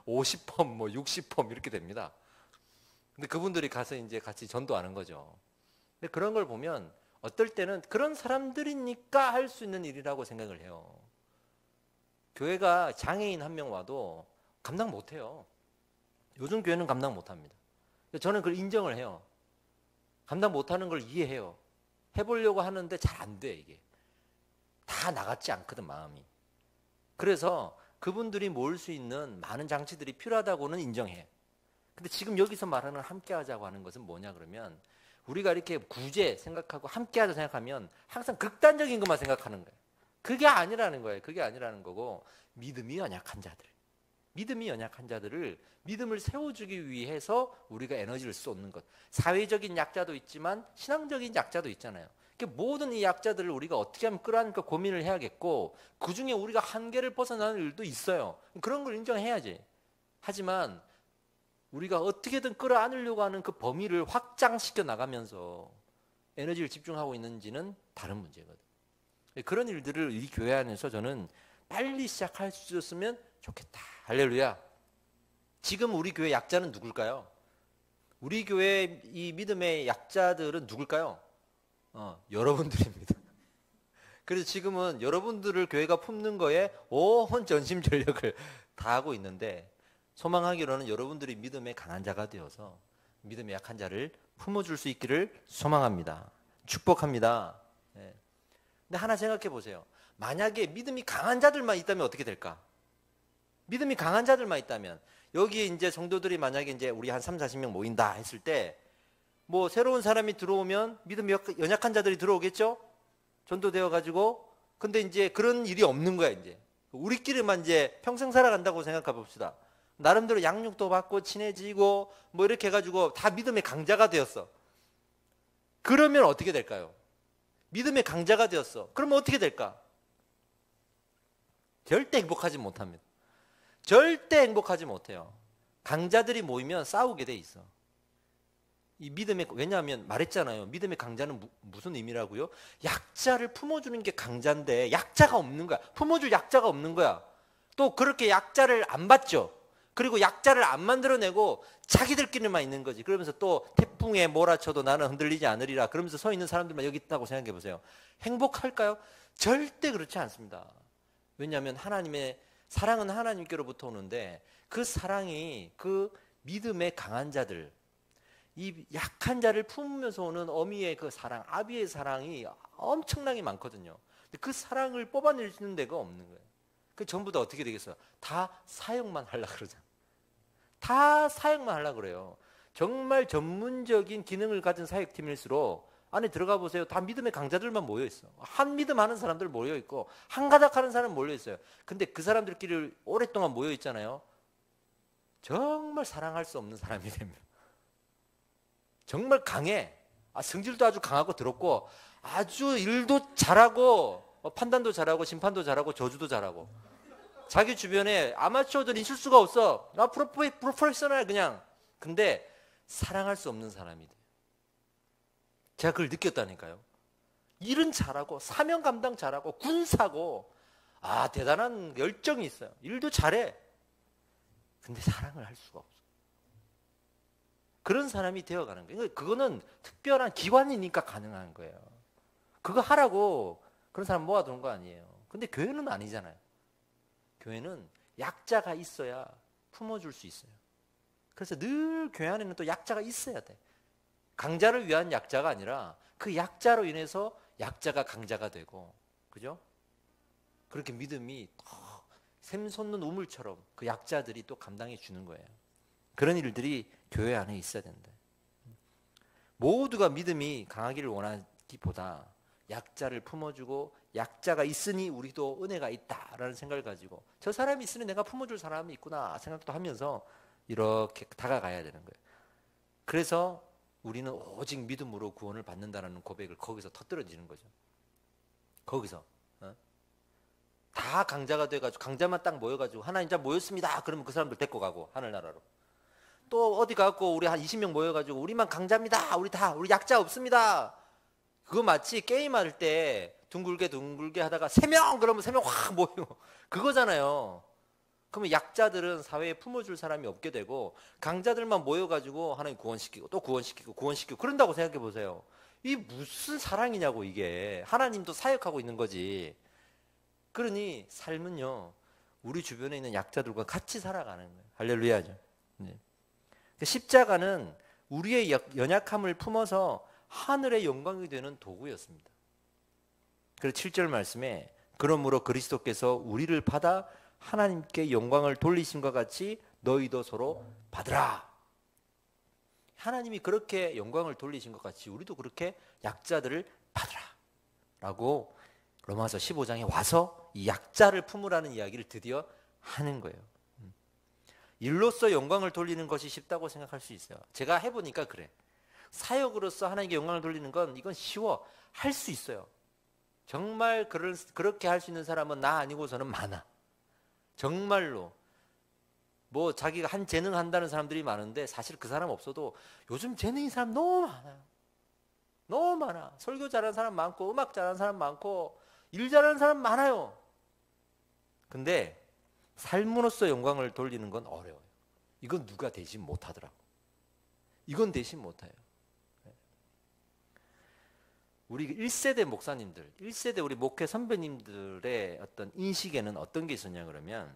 50펌, 뭐 60펌 이렇게 됩니다. 근데 그분들이 가서 이제 같이 전도하는 거죠. 근데 그런 걸 보면 어떨 때는 그런 사람들이니까 할 수 있는 일이라고 생각을 해요. 교회가 장애인 한 명 와도 감당 못 해요. 요즘 교회는 감당 못 합니다. 저는 그걸 인정을 해요. 감당 못 하는 걸 이해해요. 해보려고 하는데 잘 안 돼, 이게. 다 나같지 않거든, 마음이. 그래서 그분들이 모을 수 있는 많은 장치들이 필요하다고는 인정해. 근데 지금 여기서 말하는 함께 하자고 하는 것은 뭐냐 그러면, 우리가 이렇게 구제 생각하고 함께 하자 생각하면 항상 극단적인 것만 생각하는 거예요. 그게 아니라는 거예요. 그게 아니라는 거고, 믿음이 연약한 자들을 믿음을 세워주기 위해서 우리가 에너지를 쏟는 것. 사회적인 약자도 있지만 신앙적인 약자도 있잖아요. 모든 이 약자들을 우리가 어떻게 하면 끌어안을까 고민을 해야겠고, 그중에 우리가 한계를 벗어나는 일도 있어요. 그런 걸 인정해야지. 하지만 우리가 어떻게든 끌어안으려고 하는 그 범위를 확장시켜 나가면서 에너지를 집중하고 있는지는 다른 문제거든. 그런 일들을 이 교회 안에서 저는 빨리 시작할 수 있었으면 좋겠다. 할렐루야. 지금 우리 교회 약자는 누굴까요? 우리 교회 이 믿음의 약자들은 누굴까요? 여러분들입니다. 그래서 지금은 여러분들을 교회가 품는 거에 온 전심 전력을 다하고 있는데, 소망하기로는 여러분들이 믿음의 강한 자가 되어서 믿음의 약한 자를 품어줄 수 있기를 소망합니다. 축복합니다. 네. 근데 하나 생각해 보세요. 만약에 믿음이 강한 자들만 있다면 어떻게 될까? 믿음이 강한 자들만 있다면, 여기에 이제 성도들이 만약에 이제 우리 한 30-40명 모인다 했을 때, 뭐 새로운 사람이 들어오면 믿음이 연약한 자들이 들어오겠죠? 전도되어 가지고. 근데 이제 그런 일이 없는 거야, 이제. 우리끼리만 이제 평생 살아간다고 생각해 봅시다. 나름대로 양육도 받고 친해지고 뭐 이렇게 해가지고 다 믿음의 강자가 되었어. 그러면 어떻게 될까요? 믿음의 강자가 되었어. 그러면 어떻게 될까? 절대 행복하지 못합니다. 절대 행복하지 못해요. 강자들이 모이면 싸우게 돼 있어. 이 왜냐하면 말했잖아요. 믿음의 강자는 무슨 의미라고요? 약자를 품어주는 게 강자인데 약자가 없는 거야. 품어줄 약자가 없는 거야. 또 그렇게 약자를 안 받죠. 그리고 약자를 안 만들어내고 자기들끼리만 있는 거지. 그러면서 또 태풍에 몰아쳐도 나는 흔들리지 않으리라 그러면서 서 있는 사람들만 여기 있다고 생각해 보세요. 행복할까요? 절대 그렇지 않습니다. 왜냐하면 사랑은 하나님께로부터 오는데, 그 사랑이 그 믿음의 강한 자들, 이 약한 자를 품으면서 오는 어미의 그 사랑, 아비의 사랑이 엄청나게 많거든요. 근데 그 사랑을 뽑아낼 수 있는 데가 없는 거예요. 그 전부 다 어떻게 되겠어요? 다 사역만 하려고 그러잖아요. 다 사역만 하려고 그래요. 정말 전문적인 기능을 가진 사역팀일수록 안에 들어가 보세요. 다 믿음의 강자들만 모여 있어. 한 믿음 하는 사람들 모여 있고 한 가닥 하는 사람 모여 있어요. 근데 그 사람들끼리 오랫동안 모여 있잖아요. 정말 사랑할 수 없는 사람이 됩니다. 정말 강해. 성질도 아주 강하고 더럽고 아주 일도 잘하고 판단도 잘하고 심판도 잘하고 저주도 잘하고 자기 주변에 아마추어들이 있을 수가 없어. 프로페셔널 그냥. 근데 사랑할 수 없는 사람이 돼. 제가 그걸 느꼈다니까요. 일은 잘하고 사명 감당 잘하고 군사고 대단한 열정이 있어요. 일도 잘해. 근데 사랑을 할 수가 없어. 그런 사람이 되어가는 거예요. 그거는 특별한 기관이니까 가능한 거예요. 그거 하라고 그런 사람 모아두는 거 아니에요. 근데 교회는 아니잖아요. 교회는 약자가 있어야 품어줄 수 있어요. 그래서 늘 교회 안에는 또 약자가 있어야 돼. 강자를 위한 약자가 아니라 그 약자로 인해서 약자가 강자가 되고, 그죠? 그렇게 믿음이 샘솟는 우물처럼 그 약자들이 또 감당해 주는 거예요. 그런 일들이 교회 안에 있어야 된다. 모두가 믿음이 강하기를 원하기보다 약자를 품어주고 약자가 있으니 우리도 은혜가 있다라는 생각을 가지고 저 사람이 있으니 내가 품어줄 사람이 있구나 생각도 하면서 이렇게 다가가야 되는 거예요. 그래서 우리는 오직 믿음으로 구원을 받는다는 고백을 거기서 터뜨려지는 거죠. 거기서 다 강자가 돼가지고 강자만 딱 모여가지고 하나님 자 모였습니다. 그러면 그 사람들 데리고 가고 하늘나라로. 또 어디 가고 우리 한 20명 모여가지고 우리만 강자입니다. 우리 약자 없습니다. 그거 마치 게임할 때 둥글게 하다가 3명 그러면 3명 확 모이고 그거잖아요. 그러면 약자들은 사회에 품어줄 사람이 없게 되고 강자들만 모여가지고 하나님 구원시키고 또 구원시키고 그런다고 생각해 보세요. 이 무슨 사랑이냐고 이게. 하나님도 사역하고 있는 거지. 그러니 삶은요 우리 주변에 있는 약자들과 같이 살아가는 거예요. 할렐루야죠. 네. 십자가는 우리의 연약함을 품어서 하늘의 영광이 되는 도구였습니다. 그래서 7절 말씀에 그러므로 그리스도께서 우리를 받아 하나님께 영광을 돌리신 것 같이 너희도 서로 받으라. 하나님이 그렇게 영광을 돌리신 것 같이 우리도 그렇게 약자들을 받으라 라고 로마서 15장에 와서 이 약자를 품으라는 이야기를 드디어 하는 거예요. 일로서 영광을 돌리는 것이 쉽다고 생각할 수 있어요. 제가 해보니까 그래. 사역으로서 하나님께 영광을 돌리는 건 이건 쉬워. 할 수 있어요. 정말 그렇게 할 수 있는 사람은 나 아니고서는 많아. 정말로 뭐 자기가 한 재능 한다는 사람들이 많은데 사실 그 사람 없어도 요즘 재능 있는 사람 너무 많아요. 너무 많아. 설교 잘하는 사람 많고 음악 잘하는 사람 많고 일 잘하는 사람 많아요. 근데 삶으로서 영광을 돌리는 건 어려워요. 이건 누가 대신 못하더라고. 이건 대신 못해요. 우리 1세대 목사님들, 1세대 우리 목회 선배님들의 어떤 인식에는 어떤 게 있었냐 그러면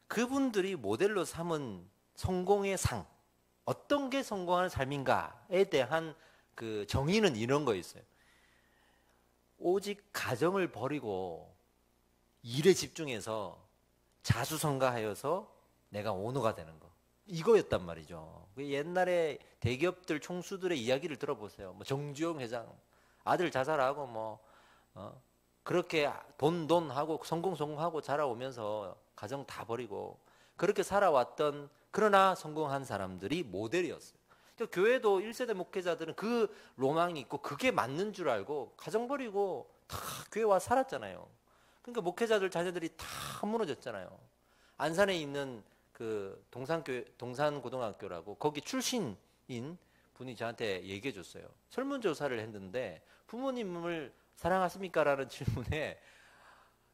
그분들이 모델로 삼은 성공의 상, 어떤 게 성공하는 삶인가에 대한 그 정의는 이런 거였어요. 오직 가정을 버리고 일에 집중해서 자수성가하여서 내가 오너가 되는 거. 이거였단 말이죠. 옛날에 대기업들 총수들의 이야기를 들어보세요. 뭐 정주영 회장 아들 자살하고 그렇게 돈 하고 성공하고 자라오면서 가정 다 버리고 그렇게 살아왔던 그러나 성공한 사람들이 모델이었어요. 교회도 1세대 목회자들은 그 로망이 있고 그게 맞는 줄 알고 가정 버리고 다 교회 와 살았잖아요. 그러니까 목회자들 자녀들이 다 무너졌잖아요. 안산에 있는 그 동산고등학교라고 거기 출신인 분이 저한테 얘기해 줬어요. 설문조사를 했는데 부모님을 사랑하십니까? 라는 질문에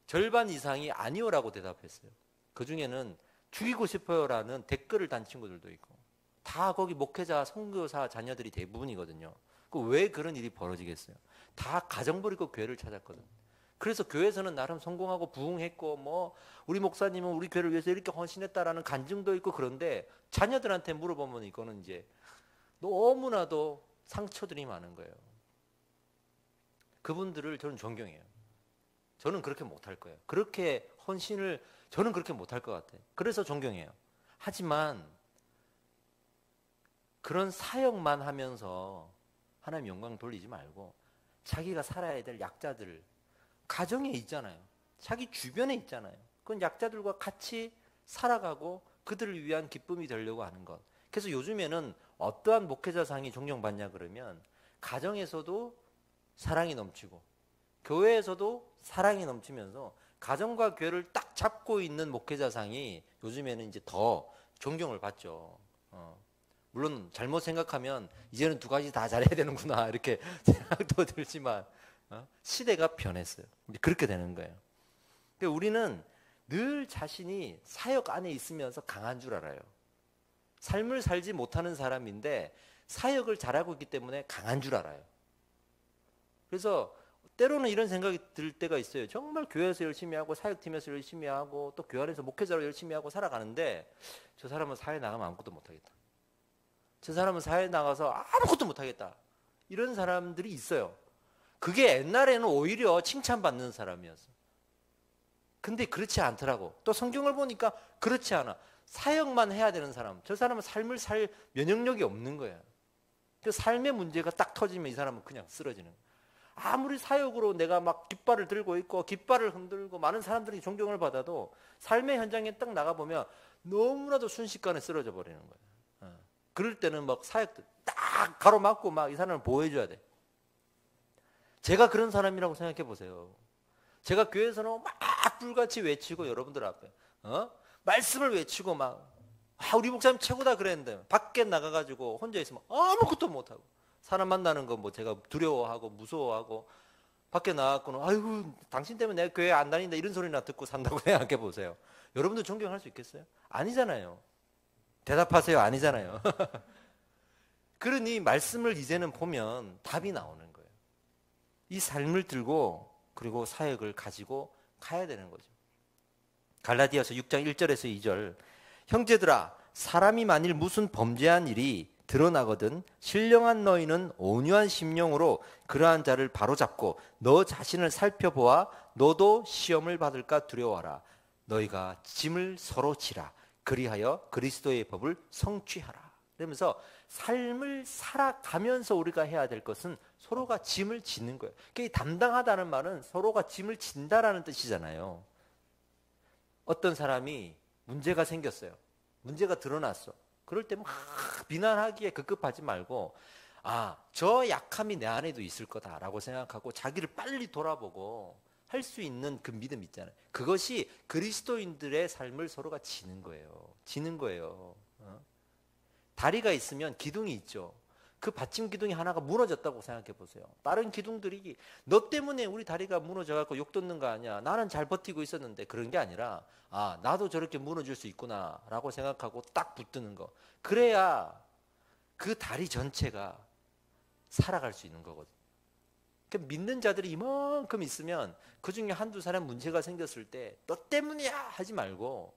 절반 이상이 아니오라고 대답했어요. 그 중에는 죽이고 싶어요라는 댓글을 단 친구들도 있고 다 거기 목회자 선교사 자녀들이 대부분이거든요. 왜 그런 일이 벌어지겠어요? 다 가정 버리고 교회를 찾았거든. 그래서 교회에서는 나름 성공하고 부흥했고 우리 목사님은 우리 교회를 위해서 이렇게 헌신했다라는 간증도 있고 그런데 자녀들한테 물어보면 이거는 이제 너무나도 상처들이 많은 거예요. 그분들을 저는 존경해요. 저는 그렇게 못할 거예요. 그렇게 헌신을 저는 그렇게 못할 것 같아요. 그래서 존경해요. 하지만 그런 사역만 하면서 하나님 영광 돌리지 말고 자기가 살아야 될 약자들, 가정에 있잖아요. 자기 주변에 있잖아요. 그건 약자들과 같이 살아가고 그들을 위한 기쁨이 되려고 하는 것. 그래서 요즘에는 어떠한 목회자상이 존경받냐 그러면 가정에서도 사랑이 넘치고 교회에서도 사랑이 넘치면서 가정과 교회를 딱 잡고 있는 목회자상이 요즘에는 이제 더 존경을 받죠. 물론 잘못 생각하면 이제는 두 가지 다 잘해야 되는구나 이렇게 생각도 들지만 시대가 변했어요. 그렇게 되는 거예요. 그러니까 우리는 늘 자신이 사역 안에 있으면서 강한 줄 알아요. 삶을 살지 못하는 사람인데 사역을 잘하고 있기 때문에 강한 줄 알아요. 그래서 때로는 이런 생각이 들 때가 있어요. 정말 교회에서 열심히 하고 사역팀에서 열심히 하고 또 교회 안에서 목회자로 열심히 하고 살아가는데 저 사람은 사회 나가면 아무것도 못하겠다. 저 사람은 사회 나가서 아무것도 못하겠다. 이런 사람들이 있어요. 그게 옛날에는 오히려 칭찬받는 사람이었어. 근데 그렇지 않더라고. 또 성경을 보니까 그렇지 않아. 사역만 해야 되는 사람. 저 사람은 삶을 살 면역력이 없는 거야. 그 삶의 문제가 딱 터지면 이 사람은 그냥 쓰러지는 거야. 아무리 사역으로 내가 막 깃발을 들고 있고 깃발을 흔들고 많은 사람들이 존경을 받아도 삶의 현장에 딱 나가보면 너무나도 순식간에 쓰러져 버리는 거야. 그럴 때는 막 사역도 딱 가로막고 막 이 사람을 보호해줘야 돼. 제가 그런 사람이라고 생각해 보세요. 제가 교회에서는 막 불같이 외치고 여러분들 앞에 말씀을 외치고 막 우리 목사님 최고다 그랬는데 밖에 나가가지고 혼자 있으면 아무것도 못하고 사람 만나는 거 뭐 제가 두려워하고 무서워하고 밖에 나가고는 아이고 당신 때문에 내가 교회 안 다닌다 이런 소리나 듣고 산다고 생각해 보세요. 여러분들 존경할 수 있겠어요? 아니잖아요. 대답하세요. 아니잖아요. 그러니 말씀을 이제는 보면 답이 나오는 거예요. 이 삶을 들고 그리고 사역을 가지고 가야 되는 거죠. 갈라디아서 6장 1절에서 2절 형제들아 사람이 만일 무슨 범죄한 일이 드러나거든 신령한 너희는 온유한 심령으로 그러한 자를 바로잡고 너 자신을 살펴보아 너도 시험을 받을까 두려워하라. 너희가 짐을 서로 지라. 그리하여 그리스도의 법을 성취하라. 그러면서 삶을 살아가면서 우리가 해야 될 것은 서로가 짐을 지는 거예요. 그러니까 담당하다는 말은 서로가 짐을 진다라는 뜻이잖아요. 어떤 사람이 문제가 생겼어요. 문제가 드러났어. 그럴 때 막 비난하기에 급급하지 말고 저 약함이 내 안에도 있을 거다라고 생각하고 자기를 빨리 돌아보고 할 수 있는 그 믿음 있잖아요. 그것이 그리스도인들의 삶을 서로가 지는 거예요. 지는 거예요. 다리가 있으면 기둥이 있죠. 그 받침 기둥이 하나가 무너졌다고 생각해 보세요. 다른 기둥들이 너 때문에 우리 다리가 무너져갖고 욕 듣는 거 아니야. 나는 잘 버티고 있었는데 그런 게 아니라 나도 저렇게 무너질 수 있구나라고 생각하고 딱 붙드는 거. 그래야 그 다리 전체가 살아갈 수 있는 거거든요. 그러니까 믿는 자들이 이만큼 있으면 그중에 한두 사람 문제가 생겼을 때 너 때문이야 하지 말고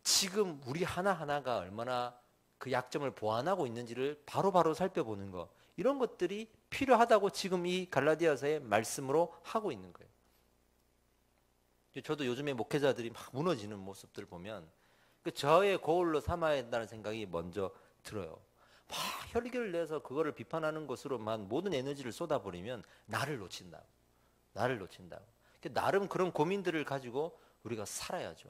지금 우리 하나하나가 얼마나 그 약점을 보완하고 있는지를 바로바로 살펴보는 것. 이런 것들이 필요하다고 지금 이 갈라디아서의 말씀으로 하고 있는 거예요. 저도 요즘에 목회자들이 막 무너지는 모습들 보면 저의 거울로 삼아야 된다는 생각이 먼저 들어요. 막 혈기를 내서 그거를 비판하는 것으로만 모든 에너지를 쏟아버리면 나를 놓친다. 나를 놓친다. 나름 그런 고민들을 가지고 우리가 살아야죠.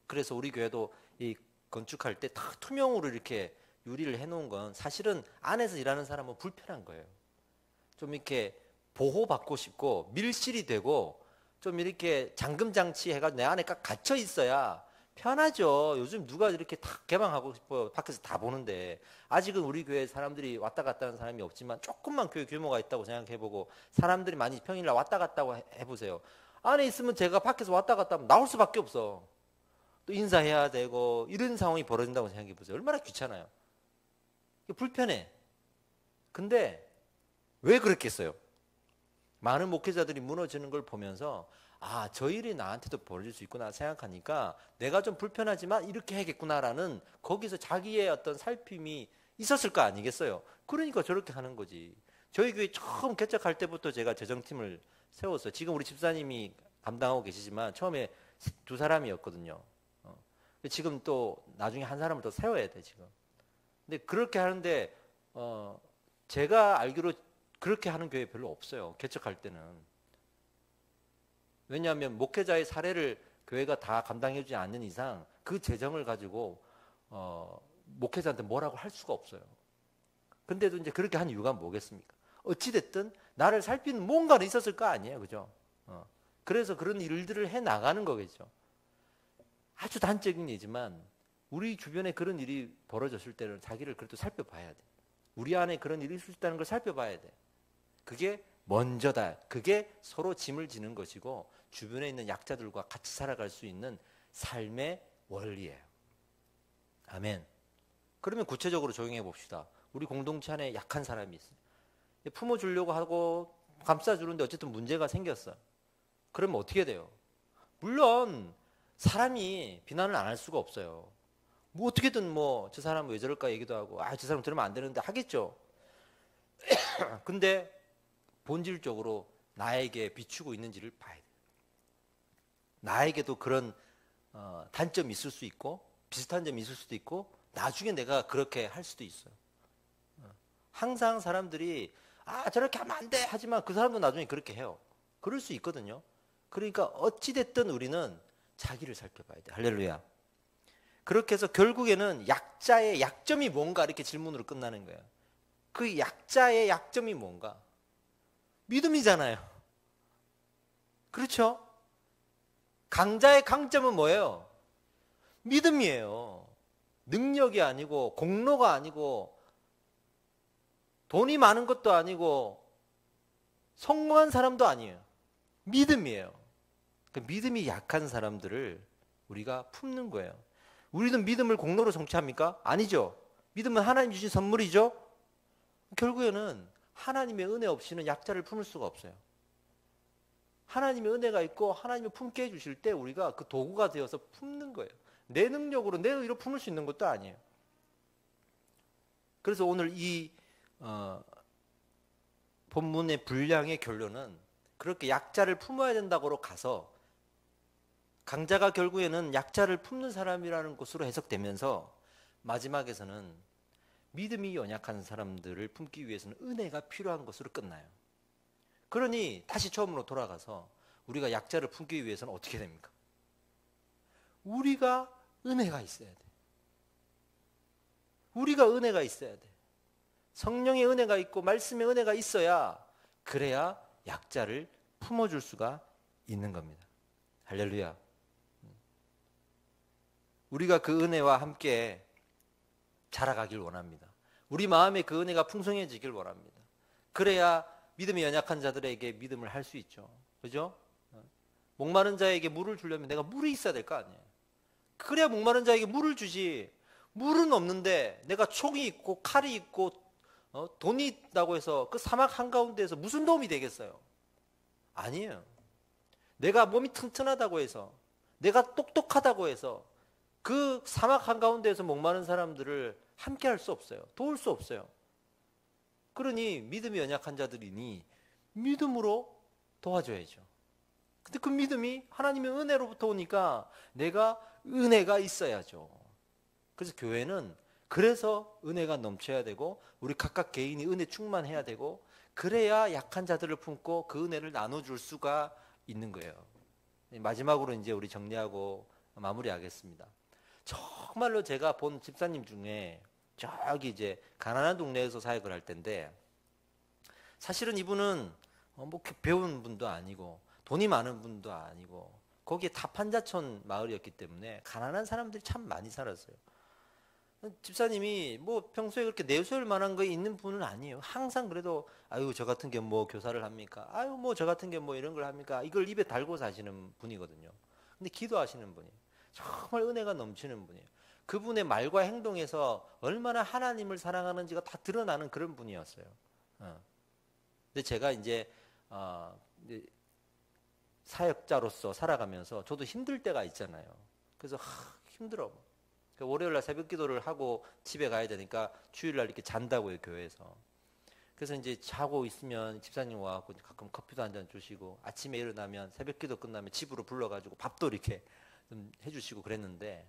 그래서 우리 교회도 이 건축할 때 다 투명으로 이렇게 유리를 해놓은 건 사실은 안에서 일하는 사람은 불편한 거예요. 좀 이렇게 보호받고 싶고 밀실이 되고 좀 이렇게 잠금장치 해가지고 내 안에 딱 갇혀 있어야 편하죠. 요즘 누가 이렇게 다 개방하고 싶어요. 밖에서 다 보는데 아직은 우리 교회 사람들이 왔다 갔다 하는 사람이 없지만 조금만 교회 규모가 있다고 생각해보고 사람들이 많이 평일날 왔다 갔다 해보세요. 안에 있으면 제가 밖에서 왔다 갔다 하면 나올 수밖에 없어. 또 인사해야 되고 이런 상황이 벌어진다고 생각해 보세요. 얼마나 귀찮아요. 불편해. 근데 왜 그랬겠어요? 많은 목회자들이 무너지는 걸 보면서 저 일이 나한테도 벌어질 수 있구나 생각하니까 내가 좀 불편하지만 이렇게 해야겠구나라는 거기서 자기의 어떤 살핌이 있었을 거 아니겠어요? 그러니까 저렇게 하는 거지. 저희 교회 처음 개척할 때부터 제가 재정팀을 세웠어요. 지금 우리 집사님이 담당하고 계시지만 처음에 두 사람이었거든요. 지금 또 나중에 한 사람을 더 세워야 돼 지금. 근데 그렇게 하는데 제가 알기로 그렇게 하는 교회 별로 없어요. 개척할 때는. 왜냐하면 목회자의 사례를 교회가 다 감당해주지 않는 이상 그 재정을 가지고 목회자한테 뭐라고 할 수가 없어요. 근데도 이제 그렇게 한 이유가 뭐겠습니까? 어찌됐든 나를 살피는 뭔가는 있었을 거 아니에요. 그죠? 그래서 그런 일들을 해 나가는 거겠죠. 아주 단적인 예지만 우리 주변에 그런 일이 벌어졌을 때는 자기를 그래도 살펴봐야 돼. 우리 안에 그런 일이 있을 수 있다는 걸 살펴봐야 돼. 그게 먼저다. 그게 서로 짐을 지는 것이고 주변에 있는 약자들과 같이 살아갈 수 있는 삶의 원리예요. 아멘. 그러면 구체적으로 적용해 봅시다. 우리 공동체 안에 약한 사람이 있어요. 품어주려고 하고 감싸주는데 어쨌든 문제가 생겼어. 그러면 어떻게 돼요? 물론 사람이 비난을 안 할 수가 없어요. 뭐 어떻게든 뭐 저 사람 왜 저럴까 얘기도 하고 저 사람 저러면 안 되는데 하겠죠. 근데 본질적으로 나에게 비추고 있는지를 봐야 돼요. 나에게도 그런 단점이 있을 수 있고 비슷한 점이 있을 수도 있고 나중에 내가 그렇게 할 수도 있어요. 항상 사람들이 저렇게 하면 안 돼 하지만 그 사람도 나중에 그렇게 해요. 그럴 수 있거든요. 그러니까 어찌됐든 우리는 자기를 살펴봐야 돼. 할렐루야. 그렇게 해서 결국에는 약자의 약점이 뭔가 이렇게 질문으로 끝나는 거예요. 그 약자의 약점이 뭔가? 믿음이잖아요. 그렇죠? 강자의 강점은 뭐예요? 믿음이에요. 능력이 아니고 공로가 아니고 돈이 많은 것도 아니고 성공한 사람도 아니에요. 믿음이에요. 그 믿음이 약한 사람들을 우리가 품는 거예요. 우리는 믿음을 공로로 성취합니까? 아니죠. 믿음은 하나님 주신 선물이죠. 결국에는 하나님의 은혜 없이는 약자를 품을 수가 없어요. 하나님의 은혜가 있고 하나님을 품게 해주실 때 우리가 그 도구가 되어서 품는 거예요. 내 능력으로 내 의로 품을 수 있는 것도 아니에요. 그래서 오늘 이 본문의 분량의 결론은 그렇게 약자를 품어야 된다고 가서 강자가 결국에는 약자를 품는 사람이라는 것으로 해석되면서 마지막에서는 믿음이 연약한 사람들을 품기 위해서는 은혜가 필요한 것으로 끝나요. 그러니 다시 처음으로 돌아가서 우리가 약자를 품기 위해서는 어떻게 됩니까? 우리가 은혜가 있어야 돼. 우리가 은혜가 있어야 돼. 성령의 은혜가 있고 말씀의 은혜가 있어야 그래야 약자를 품어줄 수가 있는 겁니다. 할렐루야. 우리가 그 은혜와 함께 자라가길 원합니다. 우리 마음에 그 은혜가 풍성해지길 원합니다. 그래야 믿음이 연약한 자들에게 믿음을 할 수 있죠. 그죠? 목마른 자에게 물을 주려면 내가 물이 있어야 될 거 아니에요. 그래야 목마른 자에게 물을 주지. 물은 없는데 내가 총이 있고 칼이 있고 돈이 있다고 해서 그 사막 한가운데에서 무슨 도움이 되겠어요? 아니에요. 내가 몸이 튼튼하다고 해서 내가 똑똑하다고 해서 그 사막 한가운데에서 목마른 사람들을 함께 할 수 없어요. 도울 수 없어요. 그러니 믿음이 연약한 자들이니 믿음으로 도와줘야죠. 근데 그 믿음이 하나님의 은혜로부터 오니까 내가 은혜가 있어야죠. 그래서 교회는 그래서 은혜가 넘쳐야 되고 우리 각각 개인이 은혜 충만해야 되고 그래야 약한 자들을 품고 그 은혜를 나눠줄 수가 있는 거예요. 마지막으로 이제 우리 정리하고 마무리하겠습니다. 정말로 제가 본 집사님 중에 저기 이제 가난한 동네에서 사역을 할 텐데 사실은 이분은 뭐 배운 분도 아니고 돈이 많은 분도 아니고 거기에 다판자촌 마을이었기 때문에 가난한 사람들이 참 많이 살았어요. 집사님이 뭐 평소에 그렇게 내세울 만한 거 있는 분은 아니에요. 항상 그래도 아유 저 같은 게 뭐 교사를 합니까? 아유 뭐 저 같은 게 뭐 이런 걸 합니까? 이걸 입에 달고 사시는 분이거든요. 근데 기도하시는 분이에요. 정말 은혜가 넘치는 분이에요. 그분의 말과 행동에서 얼마나 하나님을 사랑하는지가 다 드러나는 그런 분이었어요. 근데 제가 이제 사역자로서 살아가면서 저도 힘들 때가 있잖아요. 그래서 힘들어. 그러니까 월요일 날 새벽 기도를 하고 집에 가야 되니까 주일 날 이렇게 잔다고요, 교회에서. 그래서 이제 자고 있으면 집사님 와갖고 가끔 커피도 한 잔 주시고, 아침에 일어나면 새벽 기도 끝나면 집으로 불러가지고 밥도 이렇게 좀 해주시고 그랬는데,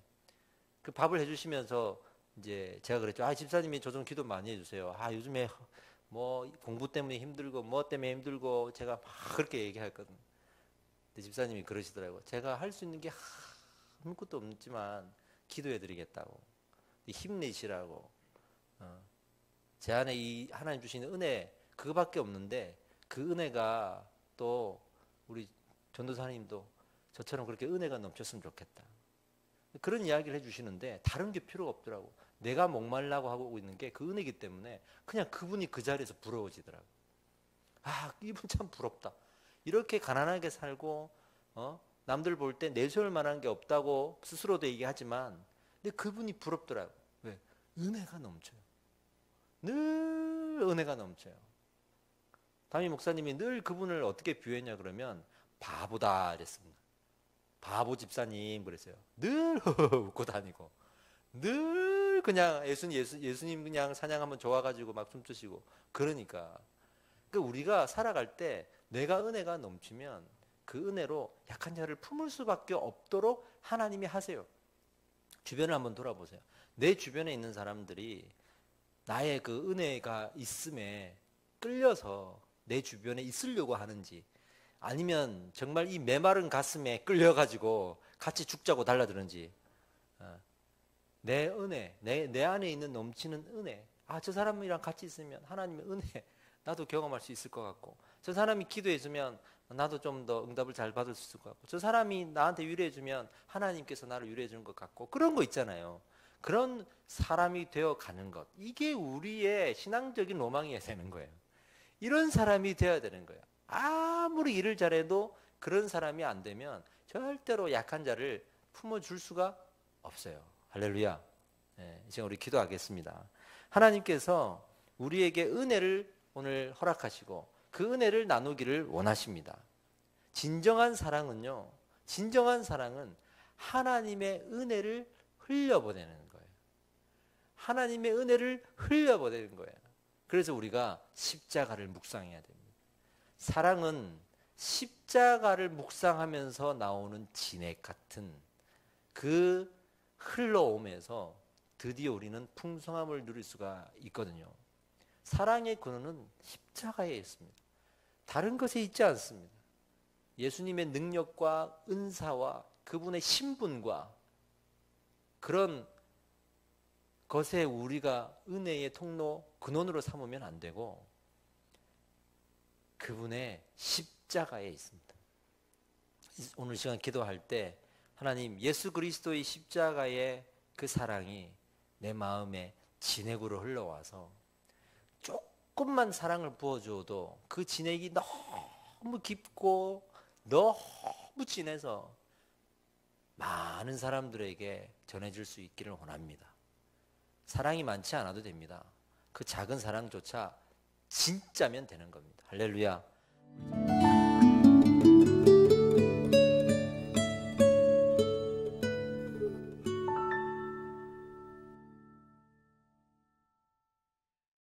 그 밥을 해주시면서 이제 제가 그랬죠. 아, 집사님이 저 좀 기도 많이 해주세요. 아, 요즘에 뭐 공부 때문에 힘들고 뭐 때문에 힘들고 제가 막 그렇게 얘기했거든요. 근데 집사님이 그러시더라고요. 제가 할 수 있는 게 아무것도 없지만 기도해드리겠다고, 힘내시라고. 제 안에 이 하나님 주시는 은혜 그거밖에 없는데, 그 은혜가 또 우리 전도사님도 저처럼 그렇게 은혜가 넘쳤으면 좋겠다, 그런 이야기를 해주시는데 다른 게 필요가 없더라고. 내가 목말라고 하고 있는 게 그 은혜이기 때문에 그냥 그분이 그 자리에서 부러워지더라고. 아, 이분 참 부럽다. 이렇게 가난하게 살고 남들 볼 때 내세울 만한 게 없다고 스스로도 얘기하지만, 근데 그분이 부럽더라고. 왜? 은혜가 넘쳐요. 늘 은혜가 넘쳐요. 담임 목사님이 늘 그분을 어떻게 비유했냐 그러면 바보다 이랬습니다. 바보 집사님 그랬어요. 늘 웃고 다니고, 늘 그냥 예수님 그냥 찬양하면 좋아가지고 막 춤추시고. 그러니까 우리가 살아갈 때 내가 은혜가 넘치면 그 은혜로 약한 자를 품을 수밖에 없도록 하나님이 하세요. 주변을 한번 돌아보세요. 내 주변에 있는 사람들이 나의 그 은혜가 있음에 끌려서 내 주변에 있으려고 하는지, 아니면 정말 이 메마른 가슴에 끌려가지고 같이 죽자고 달라드는지. 내 은혜, 내 안에 있는 넘치는 은혜, 아, 저 사람이랑 같이 있으면 하나님의 은혜 나도 경험할 수 있을 것 같고, 저 사람이 기도해 주면 나도 좀 더 응답을 잘 받을 수 있을 것 같고, 저 사람이 나한테 위로해 주면 하나님께서 나를 위로해 주는 것 같고, 그런 거 있잖아요. 그런 사람이 되어 가는 것, 이게 우리의 신앙적인 로망이어야 되는 거예요. 이런 사람이 되어야 되는 거예요. 아무리 일을 잘해도 그런 사람이 안 되면 절대로 약한 자를 품어줄 수가 없어요. 할렐루야. 네, 이제 우리 기도하겠습니다. 하나님께서 우리에게 은혜를 오늘 허락하시고 그 은혜를 나누기를 원하십니다. 진정한 사랑은요, 진정한 사랑은 하나님의 은혜를 흘려보내는 거예요. 하나님의 은혜를 흘려보내는 거예요. 그래서 우리가 십자가를 묵상해야 됩니다. 사랑은 십자가를 묵상하면서 나오는 진액 같은 그 흘러오면서 드디어 우리는 풍성함을 누릴 수가 있거든요. 사랑의 근원은 십자가에 있습니다. 다른 것에 있지 않습니다. 예수님의 능력과 은사와 그분의 신분과 그런 것에 우리가 은혜의 통로 근원으로 삼으면 안 되고, 그분의 십자가에 있습니다. 오늘 시간 기도할 때 하나님, 예수 그리스도의 십자가의 그 사랑이 내 마음에 진액으로 흘러와서 조금만 사랑을 부어줘도 그 진액이 너무 깊고 너무 진해서 많은 사람들에게 전해질 수 있기를 원합니다. 사랑이 많지 않아도 됩니다. 그 작은 사랑조차 진짜면 되는 겁니다. 할렐루야.